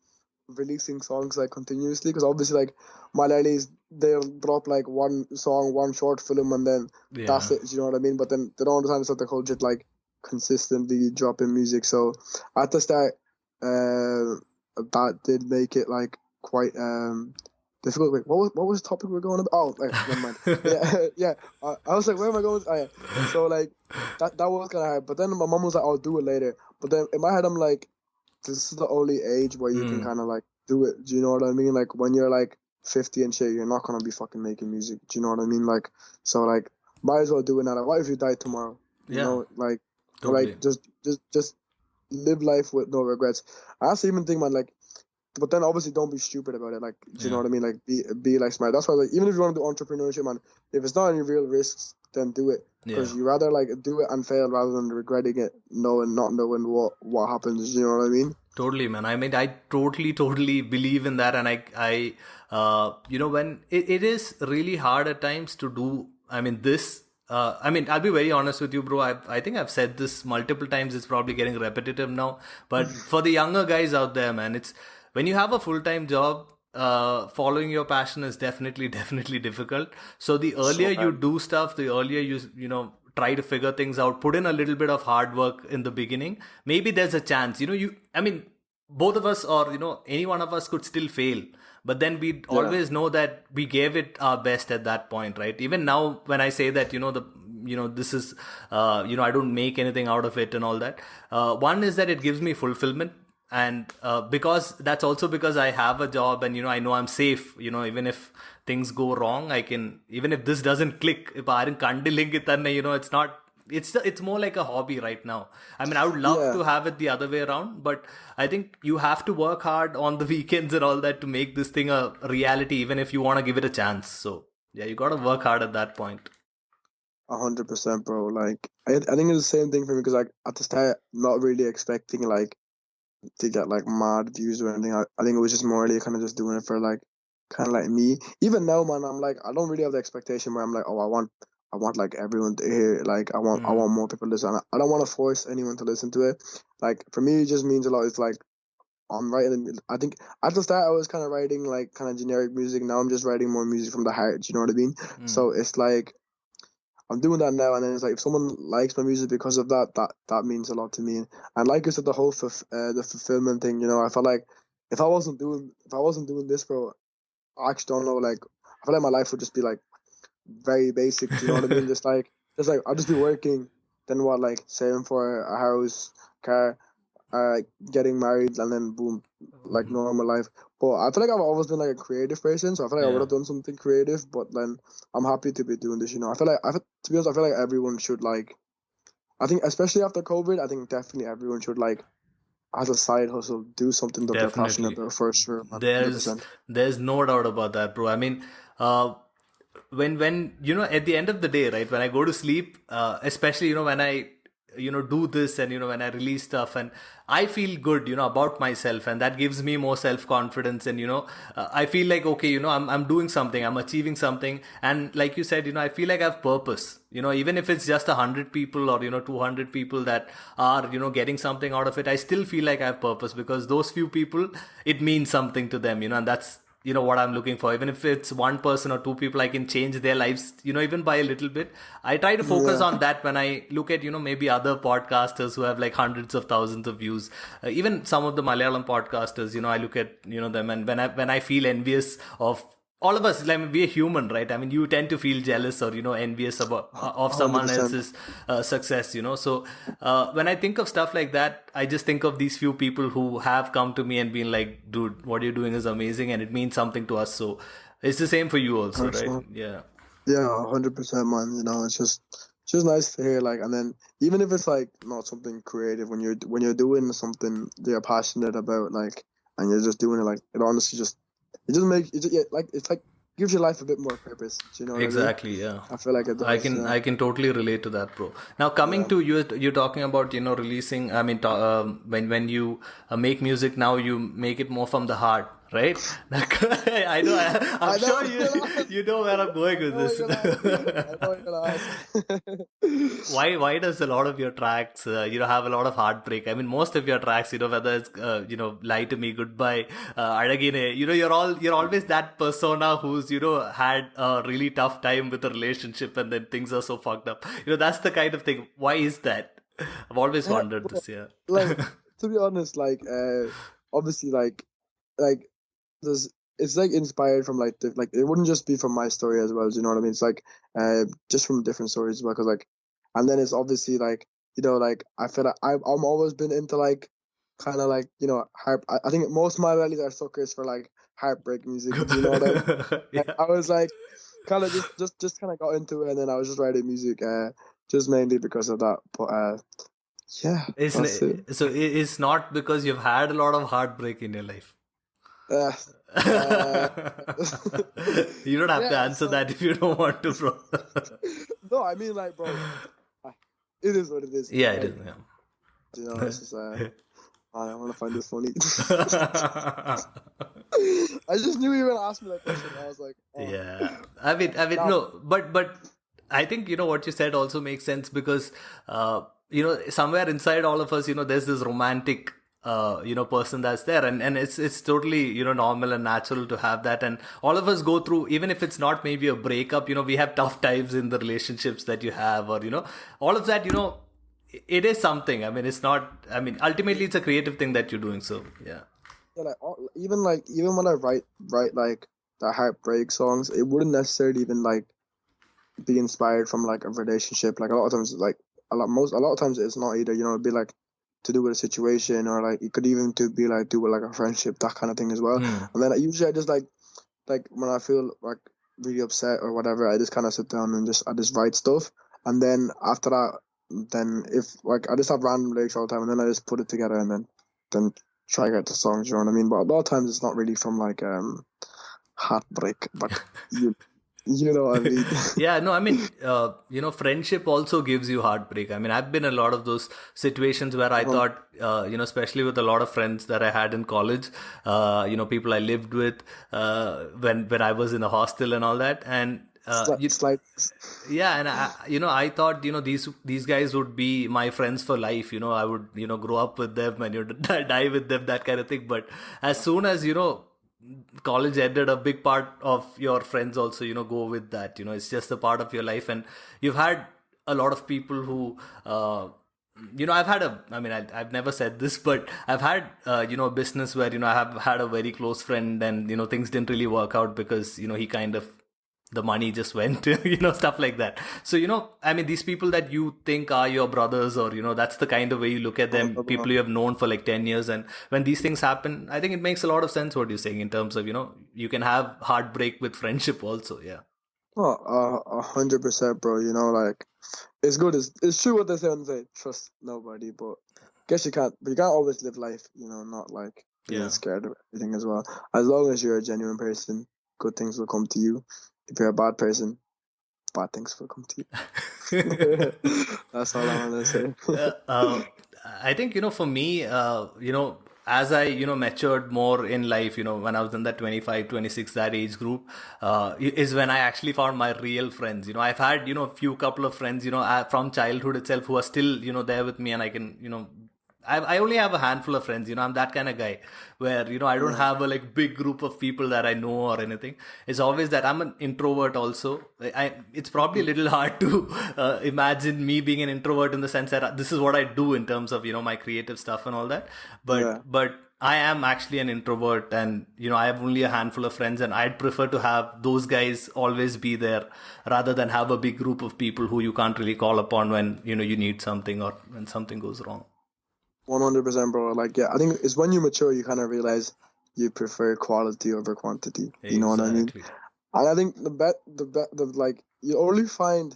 releasing songs like continuously, because obviously like Malayalis, they'll drop like one song, one short film, and then that's it. Do you know what I mean? But then they don't understand the whole shit like consistently dropping music. So at the start, that did make it like quite difficult. Wait, what was the topic we're going about? Oh, wait, never mind. Yeah. I was like, where am I going? Oh, yeah. So like that was kind of hard. But then my mom was like, I'll do it later. But then in my head, I'm like, this is the only age where you can kind of like do it. Do you know what I mean? Like when you're like 50 and shit, you're not gonna be fucking making music. Do you know what I mean? Like, so like, might as well do it now. Like, what if you die tomorrow? You know, like, totally. Like just live life with no regrets. I also even think, man, like, but then obviously don't be stupid about it. Like, do you know what I mean? Like, be like smart. That's why, like, even if you want to do entrepreneurship, man, if it's not any real risks, then do it. Because you rather like do it and fail rather than regretting it, not knowing what happens. You know what I mean? Totally, man. I mean, I totally believe in that, and I you know, when it is really hard at times to do. I mean, this. I mean, I'll be very honest with you, bro. I think I've said this multiple times. It's probably getting repetitive now. But for the younger guys out there, man, it's when you have a full-time job, following your passion is definitely difficult. So the earlier you do stuff, the earlier you know, try to figure things out, put in a little bit of hard work in the beginning, maybe there's a chance. You know, I mean, both of us, or, you know, any one of us could still fail. But then we always know that we gave it our best at that point, right? Even now, when I say that, you know, this is, you know, I don't make anything out of it and all that. One is that it gives me fulfillment. And because that's also because I have a job, and, you know, I know I'm safe. You know, even if things go wrong, I can, even if this doesn't click, if I aren't kandiling it, then, you know, it's not. It's more like a hobby right now. I mean, I would love to have it the other way around, but I think you have to work hard on the weekends and all that to make this thing a reality, even if you want to give it a chance. So yeah, you got to work hard at that point. 100%, bro. Like, I think it's the same thing for me, because like at the start, not really expecting like to get like mad views or anything. I think it was just more really kind of just doing it for like kind of like me. Even now, man, I'm like, I don't really have the expectation where I'm like, oh, I want like everyone to hear, like I want more people to listen. I don't want to force anyone to listen to it. Like for me, it just means a lot. It's like I'm writing. I think at the start I was kind of writing like kind of generic music. Now I'm just writing more music from the heart. Do you know what I mean? So it's like I'm doing that now, and then it's like if someone likes my music because of that means a lot to me. And like you said, the whole the fulfillment thing. You know, I felt like if I wasn't doing this, bro, I actually don't know. Like I feel like my life would just be like very basic. Do you know what I mean? Just like I'll just be working, then what, like saving for a house, car, getting married, and then boom, like normal life. But I feel like I've always been like a creative person, so I feel like I would have done something creative. But then I'm happy to be doing this. You know, to be honest, I feel like everyone should like. I think especially after COVID, I think definitely everyone should like, as a side hustle, do something that they're passionate about for sure. 100%. There's no doubt about that, bro. I mean, when you know, at the end of the day, right, when I go to sleep, especially, you know, when I, you know, do this, and, you know, when I release stuff, and I feel good, you know, about myself, and that gives me more self-confidence, and, you know, I feel like, okay, you know, I'm doing something, I'm achieving something, and like you said, you know, I feel like I have purpose, you know, even if it's just 100 people or, you know, 200 people that are, you know, getting something out of it, I still feel like I have purpose, because those few people, it means something to them, you know, and that's, you know, what I'm looking for. Even if it's one person or two people, I can change their lives, you know, even by a little bit. I try to focus on that when I look at, you know, maybe other podcasters who have like hundreds of thousands of views. Even some of the Malayalam podcasters, you know, I look at, you know, them, and when I feel envious of all of us, I mean, we're human, right? I mean, you tend to feel jealous or, you know, envious of someone 100%. else's success, you know. So when I think of stuff like that, I just think of these few people who have come to me and been like, dude, what you're doing is amazing, and it means something to us. So it's the same for you also, right? Yeah. Yeah, 100%, man. You know, it's just nice to hear, like, and then even if it's like not something creative, when you're doing something that you're passionate about, like, and you're just doing it, like, it honestly just it's like gives your life a bit more purpose. Do you know what Exactly, I mean? yeah. I feel like it does. I can totally relate to that, bro. Now coming to you're talking about, you know, releasing. I mean, when you make music now, you make it more from the heart. right? I know. I'm I know sure what you're gonna ask. you know where I'm going I with know what this. you're gonna ask. I know what you're gonna ask. Why does a lot of your tracks have a lot of heartbreak? I mean, most of your tracks, whether it's Lie to Me, Goodbye, Adagine, you're always that persona who's had a really tough time with a relationship, and then things are so fucked up. That's the kind of thing. Why is that? I've always Yeah, wondered bro. this. Yeah. Like, to be honest, like obviously like there's it's like inspired from like like it wouldn't just be from my story as well. Do you know what I mean? It's like just from different stories as well. Cause like, and then it's obviously like like I feel like I'm always been into like kind of like I think most Malayalis are suckers for like heartbreak music. Do you know what I mean? Like, Yeah. I was like kind of just kind of got into it, and then I was just writing music just mainly because of that. But yeah, that's it. So it's not because you've had a lot of heartbreak in your life. Uh, uh, You don't have to yeah, answer so that if you don't want to, bro. no, I mean like, bro, it is what it is. Yeah, it is. Like, Yeah. it's just I want to find this funny. I just knew you were gonna ask me that question. I was like, oh. Yeah. I mean, Now, no, but I think what you said also makes sense because somewhere inside all of us, there's this romantic person that's there, and it's totally normal and natural to have that, and all of us go through, even if it's not maybe a breakup, we have tough times in the relationships that you have, or all of that, it is something. I mean, it's not. I mean, ultimately, it's a creative thing that you're doing. So yeah. yeah, even when I write like the heartbreak songs, it wouldn't necessarily even like be inspired from like a relationship. Like a lot of times, like a lot of times it's not either. It'd be like to do with a situation, or like it could even to be like do with like a friendship, that kind of thing as well. Mm. And then usually I just like when I feel like really upset or whatever, I just kind of sit down and I just write stuff, and then after that, then if like I just have random lyrics all the time, and then I just put it together, and then try to get the songs. You know what I mean? But a lot of times it's not really from like heartbreak, but you know what I mean. Yeah, no, I mean, friendship also gives you heartbreak. I mean, I've been in a lot of those situations where I thought, especially with a lot of friends that I had in college, people I lived with, when I was in a hostel and all that, and It's like yeah, and I thought, these guys would be my friends for life. I would, grow up with them and die with them, that kind of thing. But as soon as college ended, a big part of your friends also go with that. It's just a part of your life, and you've had a lot of people who I've never said this, but I've had a business where I have had a very close friend, and things didn't really work out because he kind of, the money just went, stuff like that. So I mean, these people that you think are your brothers, or that's the kind of way you look at them, people you have known for like 10 years, and when these things happen, I think it makes a lot of sense what you're saying in terms of you can have heartbreak with friendship also. Yeah. 100%, bro. Like it's good. It's true what they say when they say trust nobody, but guess you can't. But you can't always live life, not like being Yeah. scared of everything as well. As long as you're a genuine person, good things will come to you. If you're a bad person, bad things will come to you. That's all I want to say. I think for me, as I matured more in life, when I was in that 25, 26, that age group, is when I actually found my real friends. I've had a few couple of friends from childhood itself who are still there with me, and I can I only have a handful of friends. I'm that kind of guy where I don't have a like big group of people that I know or anything. It's always that I'm an introvert also. It's probably a little hard to imagine me being an introvert in the sense that this is what I do in terms of my creative stuff and all that. Yeah. But I am actually an introvert, and I have only a handful of friends, and I'd prefer to have those guys always be there rather than have a big group of people who you can't really call upon when you need something or when something goes wrong. 100%, bro. Like, yeah, I think it's when you mature, you kind of realize you prefer quality over quantity. You know what I mean? Exactly. And I think the like you only find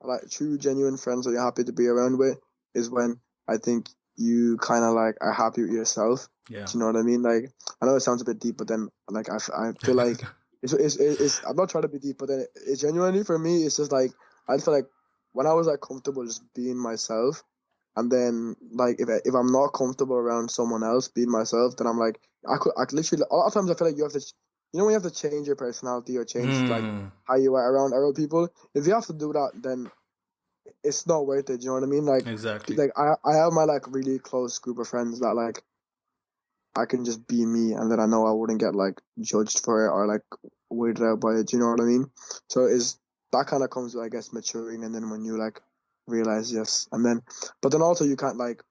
like true genuine friends that you're happy to be around with is when I think you kind of like are happy with yourself. Yeah. Do you know what I mean? Like, I know it sounds a bit deep, but then like I feel like it's I'm not trying to be deep, but then it's genuinely for me. It's just like I feel like when I was like comfortable just being myself, And then like if I'm not comfortable around someone else being myself, then I'm like I could literally a lot of times I feel like you have to, when you have to change your personality or change like how you are around other people. If you have to do that, then it's not worth it. You know what I mean? Like Exactly. like I have my like really close group of friends that like I can just be me, and then I know I wouldn't get like judged for it or like weirded out by it. Do you know what I mean? So is that kind of comes with, I guess, maturing, and then when you like realize yes, and then but then also you can't like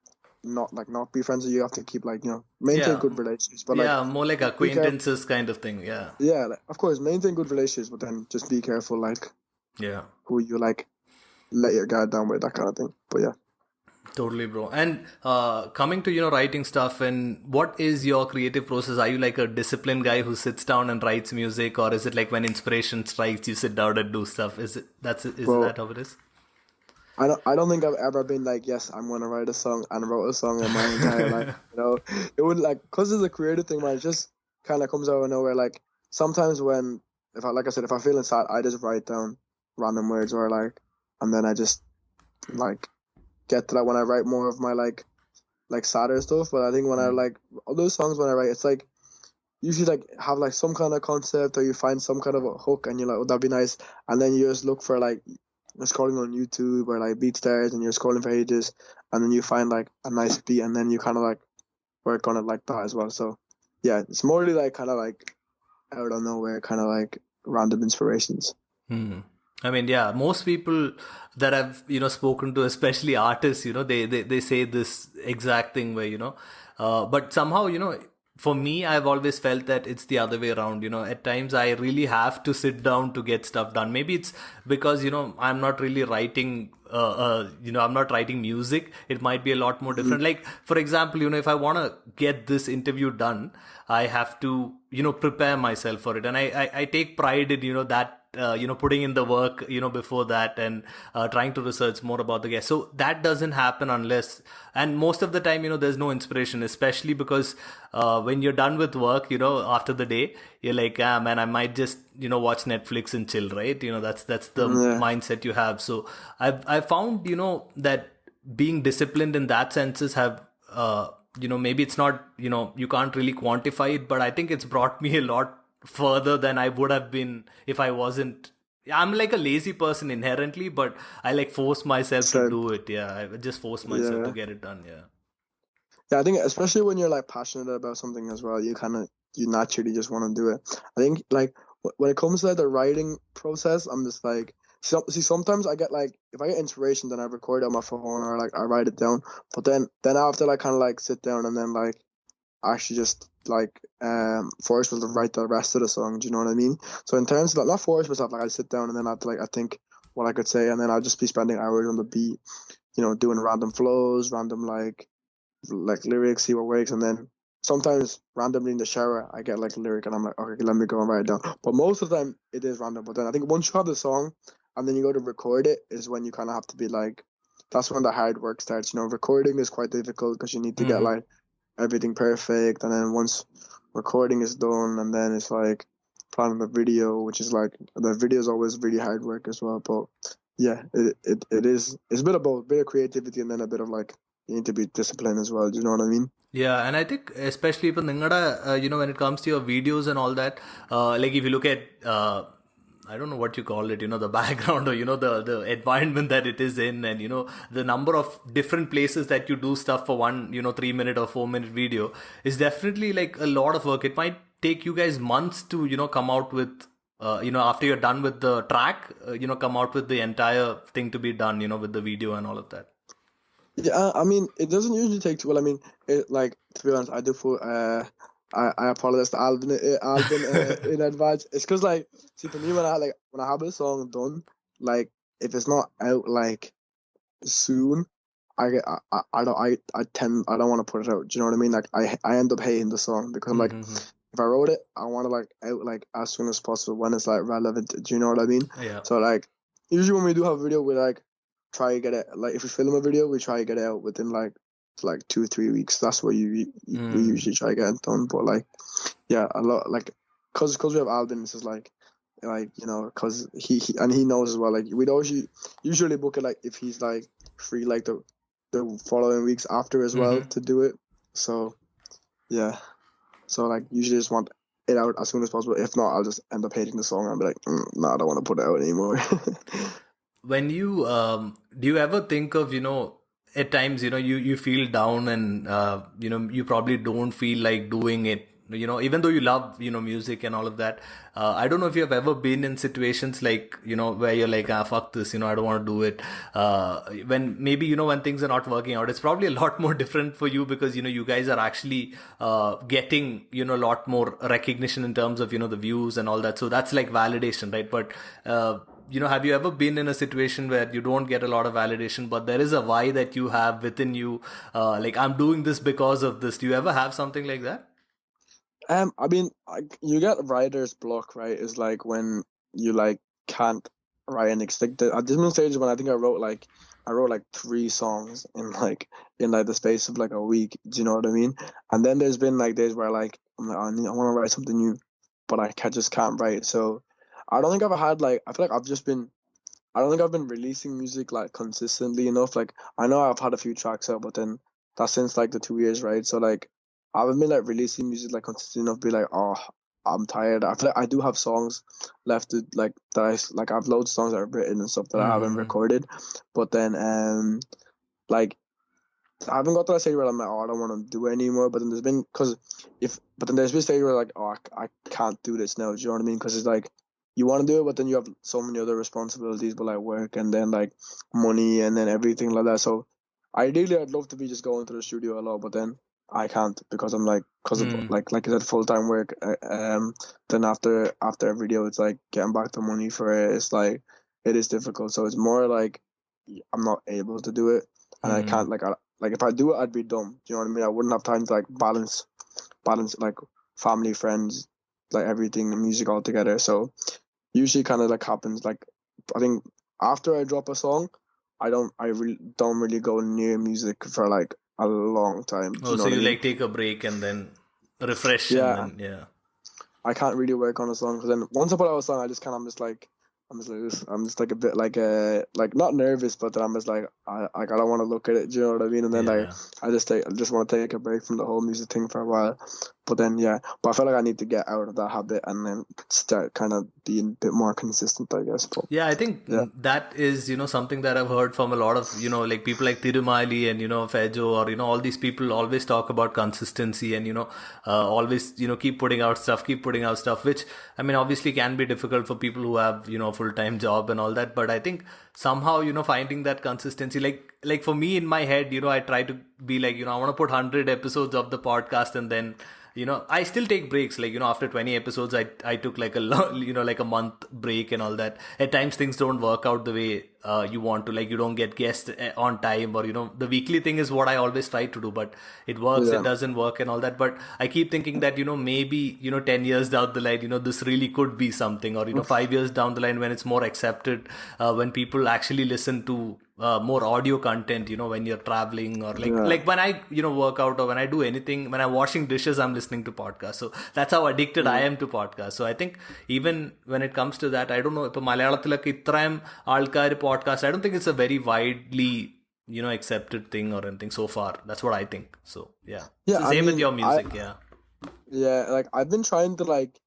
not be friends. You have to keep like maintain Yeah. good relationships, but like Yeah, more like be careful. acquaintances kind of thing. Yeah. Yeah, like, of course, maintain good relationships, but then just be careful like Yeah. who you like let your guard down with, that kind of thing. But yeah. Totally, bro. And coming to, writing stuff, and what is your creative process? Are you like a disciplined guy who sits down and writes music, or is it like when inspiration strikes, you sit down and do stuff? Is Well, that how it is? I don't think I've ever been like, yes, I'm gonna write a song and wrote a song in my entire life. It would like, cause it's a creative thing, man. It just kind of comes out of nowhere. Like sometimes when, if I like I said, if I'm feeling sad, I just write down random words or like, and then I just like get to that when I write more of my like sadder stuff. But I think when I like all those songs when I write, it's like usually like have like some kind of concept or you find some kind of a hook and you're like, oh, that'd be nice, and then you just look for like you're scrolling on YouTube or like BeatStars and you're scrolling for ages, and then you find like a nice beat and then you kind of like work on it like that as well. So yeah, it's more really like kind of like out of nowhere, kind of like random inspirations. I mean, yeah, most people that I've, spoken to, especially artists, they say this exact thing where, but somehow, for me, I've always felt that it's the other way around. At times I really have to sit down to get stuff done. Maybe it's because, I'm not really writing, I'm not writing music. It might be a lot more different. Like, for example, if I want to get this interview done, I have to, prepare myself for it. And I take pride in, that putting in the work before that, and trying to research more about the guest. So that doesn't happen unless, and most of the time there's no inspiration, especially because when you're done with work after the day, you're like, man, I might just watch Netflix and chill, right? That's the mindset you have. So I've found that being disciplined in that senses have maybe it's not, you can't really quantify it, but I think it's brought me a lot further than I would have been if I wasn't. I'm like a lazy person inherently, but I like force myself to do it. Yeah, I just force myself to get it done. Yeah, I think especially when you're like passionate about something as well, you naturally just want to do it. I think like when it comes to like, the writing process, I'm just like, see, sometimes I get like, if I get inspiration, then I record it on my phone or like I write it down. But then I have to like kind of like sit down and then like actually just like force myself to write the rest of the song. Do you know what I mean? So in terms of like, not force myself, like I sit down and then I have to like I think what I could say, and then I'll just be spending hours on the beat, doing random flows, random like lyrics, see what works, and then sometimes randomly in the shower I get like a lyric and I'm like, okay, let me go and write it down. But most of the time it is random. But then I think once you have the song and then you go to record it is when you kind of have to be like, that's when the hard work starts. Recording is quite difficult because you need to get like everything perfect, and then once recording is done, and then it's like planning the video, which is like the video is always really hard work as well. But yeah, it is, it's a bit of both, a bit of creativity and then a bit of like you need to be disciplined as well. Do you know what I mean? Yeah, and I think especially if ningada, when it comes to your videos and all that, like if you look at I don't know what you call it, the background or, the environment that it is in, and, the number of different places that you do stuff for one, 3-minute or 4-minute video is definitely like a lot of work. It might take you guys months to, come out with, after you're done with the track, come out with the entire thing to be done, with the video and all of that. Yeah, I mean, it doesn't usually take too well. I mean, like, to be honest, I do for I apologize to Alvin in advance. It's because like, see, for me when I have a song done, like if it's not out like soon, I don't want to put it out. Do you know what I mean? Like I end up hating the song because I'm like, if I wrote it, I want to like out like as soon as possible when it's like relevant. Do you know what I mean? Yeah. So like usually when we do have a video, we like try to get it, like if we film a video, we try to get it out within like 2-3 weeks. That's what we usually try to get it done. But like, yeah, a lot like cause we have Alden, it's just like cause he knows as well. Like we'd always usually book it like if he's like free like the the following weeks after as well Mm-hmm. to do it. So yeah, so like usually just want it out as soon as possible. If not, I'll just end up hating the song and be like, no, I don't want to put it out anymore. When you do you ever think of, at times, you feel down and you probably don't feel like doing it, even though you love, music and all of that. I don't know if you have ever been in situations like, where you're like, fuck this, I don't want to do it. When maybe, when things are not working out, it's probably a lot more different for you because, you guys are actually getting, a lot more recognition in terms of, the views and all that. So that's like validation, right? But have you ever been in a situation where you don't get a lot of validation, but there is a why that you have within you? Like, I'm doing this because of this. Do you ever have something like that? I mean, like, you get writer's block, right? Is like when you like can't write and expect it. At this stage when I think I wrote like 3 songs in like the space of like a week. Do you know what I mean? And then there's been like days where like I'm like, I want to write something new, but just can't write. So I don't think I've had like I feel like I don't think I've been releasing music like consistently enough. Like I know I've had a few tracks out, but then that's since like the 2 years, right? So like I haven't been like releasing music like consistent enough. Be like, oh, I'm tired. I feel like I do have songs left to like that I have loads of songs that I've written and stuff that I haven't Mm-hmm. recorded, but then like I haven't got to that stage where I'm like, oh, I don't want to do it anymore. But then there's been a stage where like, oh, I can't do this now. Do you know what I mean? Because it's like you want to do it, but then you have so many other responsibilities, but like work and then like money and then everything like that. So ideally, I'd love to be just going to the studio a lot, but then I can't because I'm like because of Mm. like I said, full time work. Then after every video, it's like getting back the money for it. It's like it is difficult. So it's more like I'm not able to do it, and I Mm. can't like if I do it, I'd be dumb. Do you know what I mean? I wouldn't have time to like balance like family, friends, like everything, music all together. So usually kind of like happens like I think after I drop a song, I really don't really go near music for like a long time. Do Oh, you know so what I you mean? like take a break and then refresh and Yeah, then, yeah. I can't really work on a song because then once I put out a song, I just kind of I'm just like a bit like not nervous, but then I'm just like I don't want to look at it. Do you know what I mean? And then like Yeah. I just want to take a break from the whole music thing for a while. But then yeah, but I feel like I need to get out of that habit and then start kind of being a bit more consistent, I guess. But Yeah, I think yeah, that is, something that I've heard from a lot of, like people like Tirumali and, Fejo or, all these people always talk about consistency and, always, keep keep putting out stuff, which, I mean, obviously can be difficult for people who have, a full-time job and all that. But I think somehow, finding that consistency, like for me in my head, I try to be like, I want to put 100 episodes of the podcast and then, I still take breaks. Like, after 20 episodes, I took like like a month break and all that. At times things don't work out the way you want to, like you don't get guests on time or, the weekly thing is what I always try to do, but it works, it yeah, doesn't work and all that. But I keep thinking that, maybe, 10 years down the line, this really could be something or, 5 years down the line when it's more accepted, when people actually listen to more audio content, when you're traveling or yeah, like when I, work out or when I do anything, when I'm washing dishes, I'm listening to podcasts. So that's how addicted I mm, am to podcasts. So I think even when it comes to that, I don't know, ഇപ്പൊ മലയാളത്തിലൊക്കെ ഇത്രയും ആൾക്കാർ podcast, I don't think it's a very widely, accepted thing or anything so far. That's what I think. So yeah. yeah. So I same with mean, your music, yeah. yeah, like I've been trying to like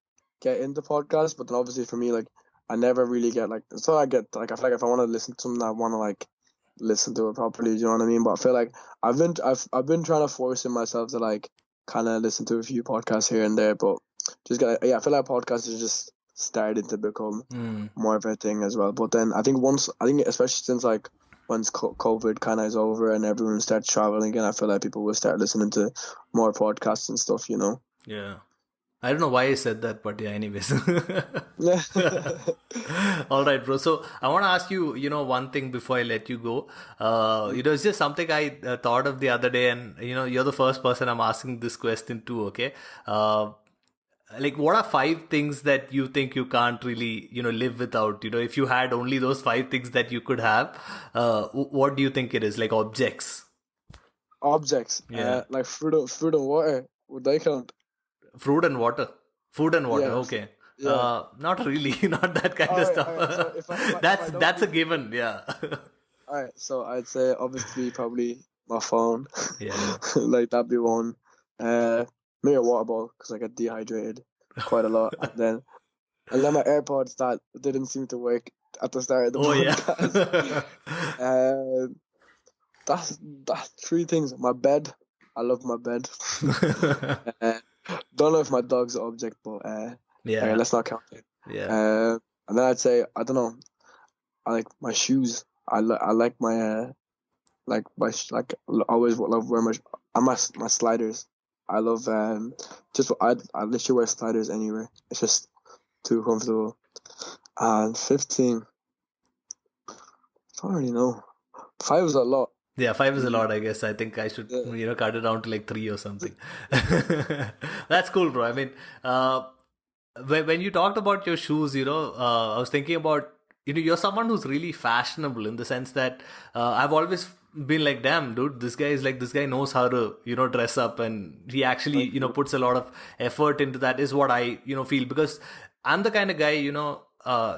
get into podcasts, but then obviously for me, like I never really get like so I get like I feel like if I want to listen to something, I want to like listen to it properly. Do you know what I mean? But I feel like I've been trying to force in myself to like kind of listen to a few podcasts here and there, but I feel like podcasts is just starting to become Mm. more of a thing as well. But then I think especially since like once COVID kind of is over and everyone starts traveling again, I feel like people will start listening to more podcasts and stuff. You know. Yeah. I don't know why I said that, but yeah, anyways. Yeah. All right, bro. So I want to ask you, one thing before I let you go. It's just something I thought of the other day, and you're the first person I'm asking this question to. Okay, like what are 5 things that you think you can't really, live without? If you had only those 5 things that you could have, what do you think it is? Like objects? Objects, Yeah, like fruit and water. Would they count? fruit and water. Food and water. Yeah, Okay. yeah. Not really, not that kind of All right. So stuff. if I That's don't a do, given. Yeah. all right. So I'd say obviously probably my phone. Yeah. Like that'd be one. Maybe a water bottle because I get dehydrated quite a lot, and then my AirPods that didn't seem to work at the start of the Oh yeah. podcast. That's three things. My bed, I love my bed. uh, don't know if my dog's an object, but Yeah. let's not count it. Yeah. And then I'd say I don't know. I like my shoes. I like my always love wearing my sliders. I love I literally wear sliders anywhere. It's just too comfortable. And 15, I don't really know. 5 is a lot. Yeah, 5 is a lot, I guess. I think I should, Yeah. cut it down to like 3 or something. That's cool, bro. I mean, when you talked about your shoes, I was thinking about, you're someone who's really fashionable in the sense that I've always been like, damn, dude, this guy knows how to, dress up, and he actually, puts a lot of effort into that, is what I, feel, because I'm the kind of guy,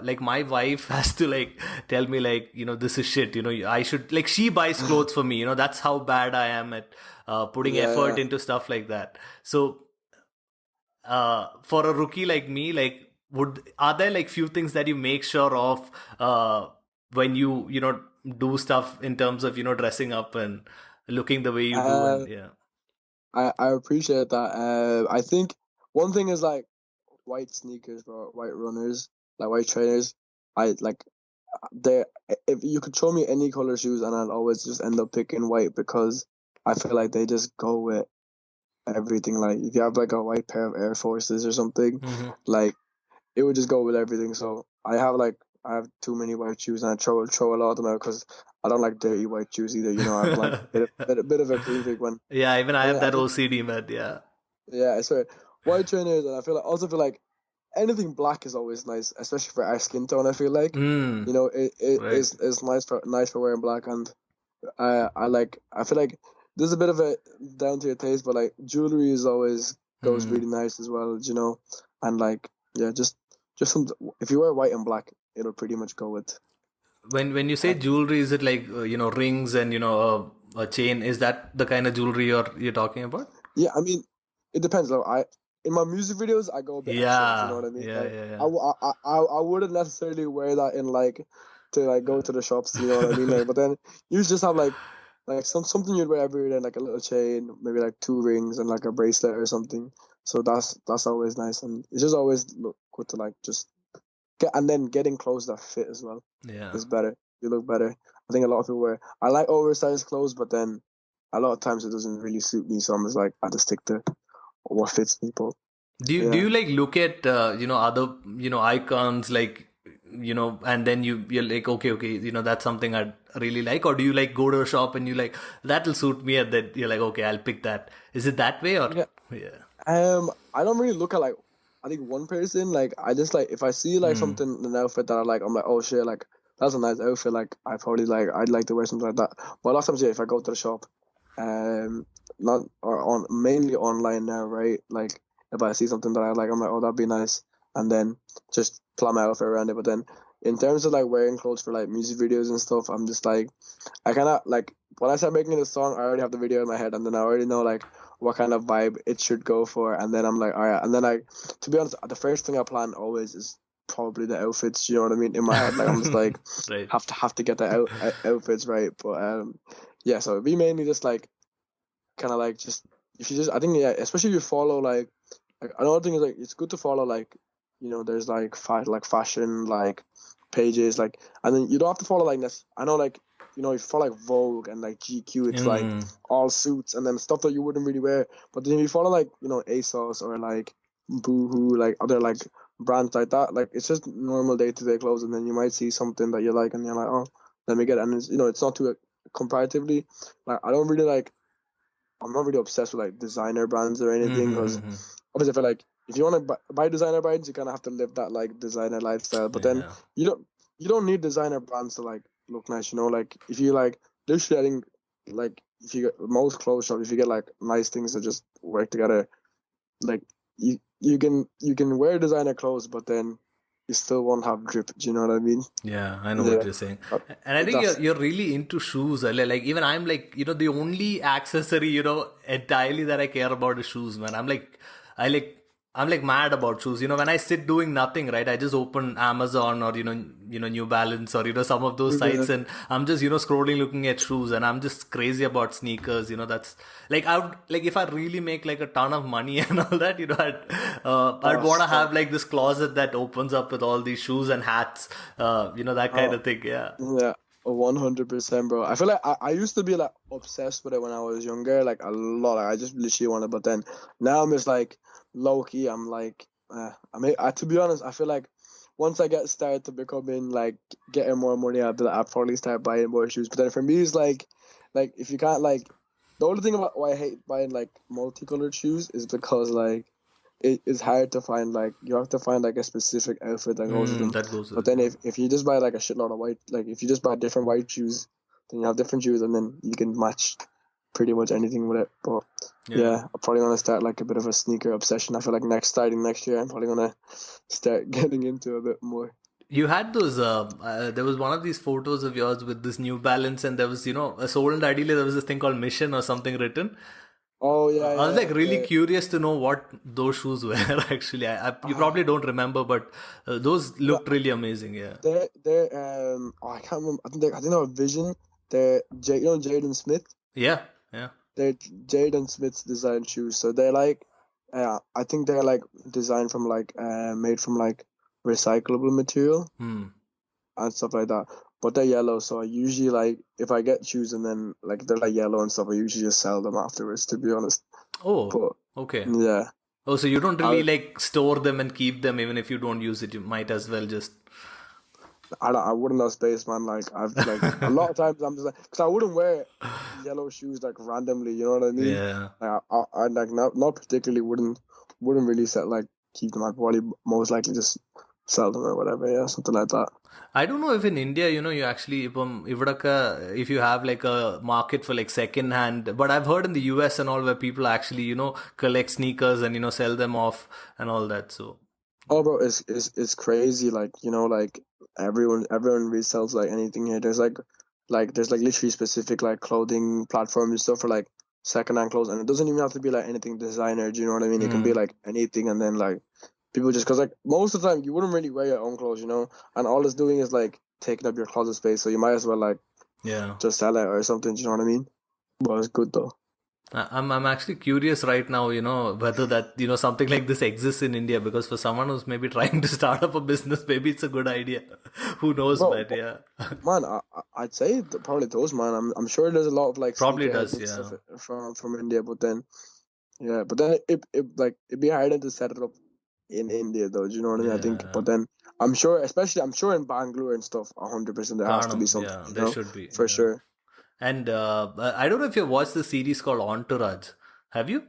like my wife has to like tell me like, this is shit, I should, like, she buys clothes for me, that's how bad I am at putting effort into stuff like that. So for a rookie like me, like, are there like few things that you make sure of when you do stuff in terms of dressing up and looking the way you do? And yeah, I appreciate that. I think one thing is like white sneakers or white runners, like white trainers. I like they if you could show me any color shoes and I'll always just end up picking white because I feel like they just go with everything. Like if you have like a white pair of Air Forces or something, like it would just go with everything. So I have too many white shoes and I throw a lot of them out because I don't like dirty white shoes either. I have like a bit of a clean freak when. yeah, even I And have then I that think OCD, man. Yeah. yeah, I swear white trainers and I also feel like anything black is always nice, especially for our skin tone. I feel like it Right. is nice for wearing black and I feel like there's a bit of a down to your taste, but like jewelry is always goes really nice as well, and like yeah, just some if you wear white and black, it'll pretty much go with. When you say jewelry, is it like rings and a chain? Is that the kind of jewelry you're talking about? Yeah, I mean, it depends. Though I in my music videos, I go a bit extra. Do you know Yeah, what I mean? yeah, Like yeah, I, yeah. w- I wouldn't necessarily wear that in like to like go to the shops. You know what I mean? Like, but then you just have like something you'd wear every day, like a little chain, maybe like 2 rings and like a bracelet or something. So that's always nice, and it's just always look good to like just get, and then getting clothes that fit as well Yeah. is better. You look better. I think a lot of people wear. I like oversized clothes, but then a lot of times it doesn't really suit me. So I'm just like I just stick to what fits people. Do Yeah. you like look at other icons, like, and then you're like, okay, that's something I'd really like, or do you like go to a shop and you like, that'll suit me, and then you're like, okay, I'll pick that. Is it that way, or Yeah. yeah? I don't really look at like I think one person. Like I just like if I see like something an outfit that I like, I'm like, oh shit, like that's a nice outfit. Like I'd like to wear something like that. But a lot of times, yeah, if I go to the shop, not or on mainly online now, right? Like if I see something that I like, I'm like, oh, that'd be nice, and then just plan my outfit around it. But then in terms of like wearing clothes for like music videos and stuff, I'm just like I kind of like when I start making the song, I already have the video in my head, and then I already know like what kind of vibe it should go for, and then I'm like, all right, and then to be honest, the first thing I plan always is probably the outfits. You know what I mean? In my head, like I'm just like Right. have to get the outfits right. But yeah, so we mainly just like kind of like just if you just I think yeah, especially if you follow like another thing is like it's good to follow like there's like fashion like pages like and then you don't have to follow like this. I know like if you follow like Vogue and like GQ, it's like all suits and then stuff that you wouldn't really wear. But then if you follow like ASOS or like Boohoo, like other like brands like that, like it's just normal day-to-day clothes, and then you might see something that you like and you're like, oh, let me get it. And it's not too comparatively like I don't really like I'm not really obsessed with like designer brands or anything because obviously I feel like if you want to buy designer brands, you kind of have to live that like designer lifestyle. But then Yeah. you don't need designer brands to like look nice. Like if you like literally, I think like if you get most clothes shop, if you get like nice things that just work together, like you can wear designer clothes, but then you still won't have drip. Do you know what I mean? Yeah, I know Yeah. what you're saying. And I think That's you're really into shoes. Like even I'm like, the only accessory, entirely that I care about is shoes, man. I like I'm like mad about shoes. When I sit doing nothing, right? I just open Amazon or New Balance or some of those yeah. sites, and I'm just scrolling looking at shoes, and I'm just crazy about sneakers. That's like I would like if I really make like a ton of money and all that, I'd want to have Stop. like this closet that opens up with all these shoes and hats, that kind Oh, of thing. Yeah. yeah. 100%, bro. I feel like I used to be like obsessed with it when I was younger, like a lot. Like, I just literally wanted, but then now I'm just like low key. I'm like, to be honest, I feel like once I get started to becoming like getting more money, I'll probably start buying more shoes. But then for me, it's like if you can't like, the only thing about why I hate buying like multicolored shoes is because like it is hard to find, like you have to find like a specific outfit that goes with them. That goes with But it. then if you just buy like a shitload of white, like if you just buy different white shoes, then you have different shoes, and then you can match pretty much anything with it. But yeah, I'm probably gonna start like a bit of a sneaker obsession. I feel like starting next year, I'm probably gonna start getting into a bit more. You had those. There was one of these photos of yours with this New Balance, and there was, a Soul Daddy. There was this thing called Mission or something written. Oh yeah, I was like really the curious to know what those shoes were. Actually, you probably don't remember, but those no, looked really amazing. Yeah. they're I can't remember. I think they were Vision. They're Jaden Smith. Yeah. Yeah. They're Jaden Smith's design shoes. So they're like, I think they're like designed from like made from like recyclable material Hmm. and stuff like that. But they're yellow, so I usually like if I get shoes and then like they're like yellow and stuff, I usually just sell them afterwards. To be honest, Oh. but Okay. yeah, Oh, so you don't really I like store them and keep them even if you don't use it. You might as well just. I wouldn't have space, man. Like I've like a lot of times I'm just like, because I wouldn't wear yellow shoes like randomly. You know what I mean? Yeah. Like I like not particularly wouldn't really set like keep them. I'd probably most likely just sell them or whatever. Yeah, something like that. I don't know if in India, you actually, if you have like a market for like second hand, but I've heard in the US and all where people actually, collect sneakers and, sell them off and all that. So, Oh, bro, it's crazy. Like like everyone resells like anything here. There's like literally specific like clothing platforms and stuff for like secondhand clothes, and it doesn't even have to be like anything designer. Do you know what I mean? It can be like anything, and then like people just because like most of the time you wouldn't really wear your own clothes, and all it's doing is like taking up your closet space. So you might as well like yeah. just sell it or something. Do you know what I mean? But it's good though. I'm actually curious right now, whether that, something like this exists in India because for someone who's maybe trying to start up a business, maybe it's a good idea. Who knows, Bro, but yeah. man, I'd say probably those, man. I'm sure there's a lot of like Probably sneakerheads does, and yeah. stuff from India, but then it'd be harder to set it up in India though. Do you know what I mean? I think, Yeah. but then I'm sure in Bangalore and stuff, 100% there has to be Karnam, something, yeah, there should be. for Yeah. sure. And I don't know if you've watched the series called Entourage. Have you?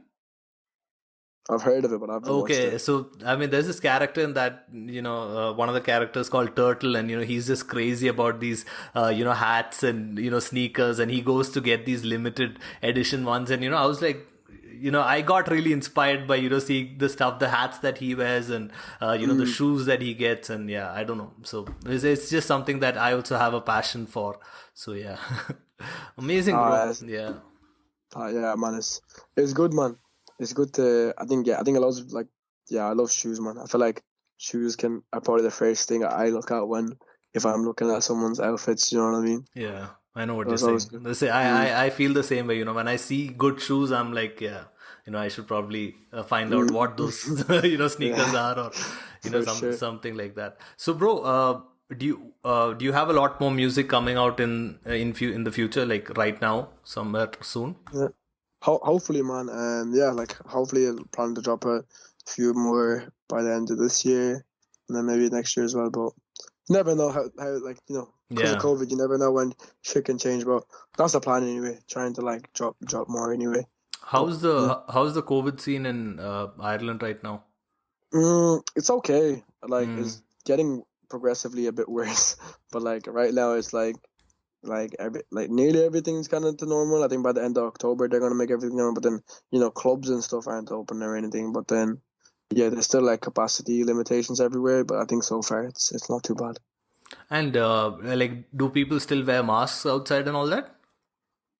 I've heard of it, but I haven't watched Okay, it. so I mean, there's this character in that, one of the characters called Turtle, and he's just crazy about these, hats and sneakers, and he goes to get these limited edition ones, and I was like, I got really inspired by seeing the stuff, the hats that he wears, and the shoes that he gets, and yeah, I don't know. So it's just something that I also have a passion for. So yeah, amazing, bro. Uh, Yeah. yeah, man, it's good, man. It's good to I think a lot of like I love shoes, man. I feel like shoes are probably the first thing I look at if I'm looking at someone's outfits. You know what I mean? Yeah, I know what you're That's always saying. good. I feel the same way. When I see good shoes, I'm like, yeah, I should probably find out what those sneakers Yeah, are, or for sure. something like that. So, bro, do you have a lot more music coming out in the future, like right now, somewhere soon? Yeah. Hopefully, man. Like hopefully I'll plan to drop a few more by the end of this year, and then maybe next year as well. But you never know how like because of Yeah. COVID, you never know when shit can change. But that's the plan anyway. Trying to like drop more anyway. But How's yeah, how's the COVID scene in Ireland right now? it's okay. Like Mm. it's getting progressively a bit worse, but like right now it's like nearly everything's kind of to normal. I think by the end of October they're gonna make everything normal. But then clubs and stuff aren't open or anything. But then Yeah, there's still like capacity limitations everywhere, but I think so far it's not too bad. And like, do people still wear masks outside and all that?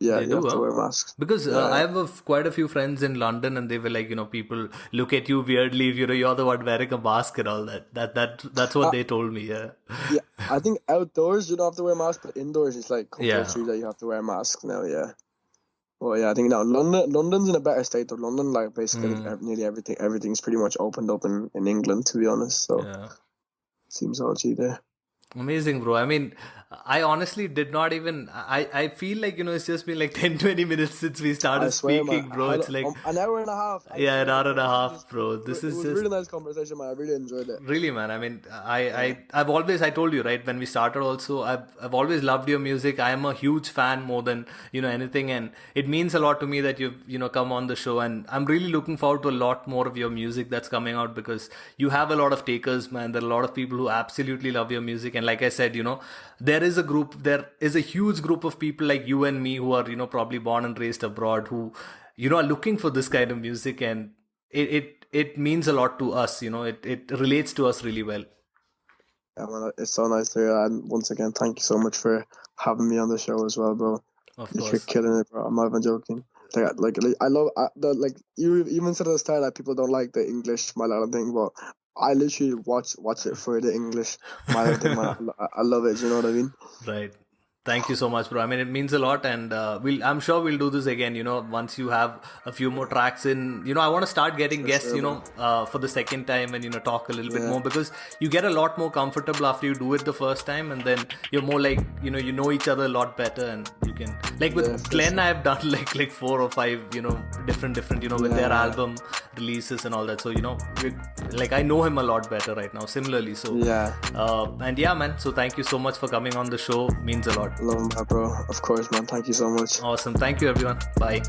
Yeah, They you do, have to huh? wear masks. Because I Yeah, have quite a few friends in London, and they were like, people look at you weirdly if you're the one wearing a mask and all that. That's what uh, they told me. Yeah, yeah. I think outdoors you don't have to wear masks, but indoors it's like yeah, compulsory that you have to wear a mask now. Yeah. Well, yeah, I think now London's in a better state. Though London, like basically nearly everything's pretty much opened up in England, to be honest. So yeah. seems all G there. Amazing, bro. I mean, I honestly did not even. I feel like, it's just been like 10-20 minutes since we started I swear, man. speaking, bro. It's like, An hour and a half. I yeah, an swear, hour man. and a Honestly, half, bro. it This it is was a just really nice conversation, man. I really enjoyed it. really, man. I mean, Yeah. I've always, I told you, right, when we started also, I've always loved your music. I am a huge fan more than, anything. And it means a lot to me that you've, come on the show. And I'm really looking forward to a lot more of your music that's coming out, because you have a lot of takers, man. There are a lot of people who absolutely love your music. And like I said, there is a huge group of people like you and me who are, probably born and raised abroad, who, are looking for this kind of music. And it means a lot to us, it relates to us really well. Yeah, man, it's so nice to hear. And once again, thank you so much for having me on the show as well, bro. Of You're course. killing it, bro. I'm not even joking. Like I love you even said at the start that people don't like the English Malayalam thing, but I literally watch it for the English Malayalam thing, man. I love it. You know what I mean? Right. Thank you so much, bro. I mean, it means a lot, and I'm sure we'll do this again. Once you have a few more tracks in. I want to start getting For guests. sure, man. For the second time, and talk a little bit Yeah. more, because you get a lot more comfortable after you do it the first time, and then you're more like you know each other a lot better, and you can, like with Yeah, for Glenn, sure. I have done like 4 or 5 different with their Yeah. album releases and all that. So like I know him a lot better right now. Similarly, so Yeah. and yeah, man. So thank you so much for coming on the show. Means a lot. Love that, bro. Of course, man. Thank you so much. Awesome. Thank you, everyone. Bye.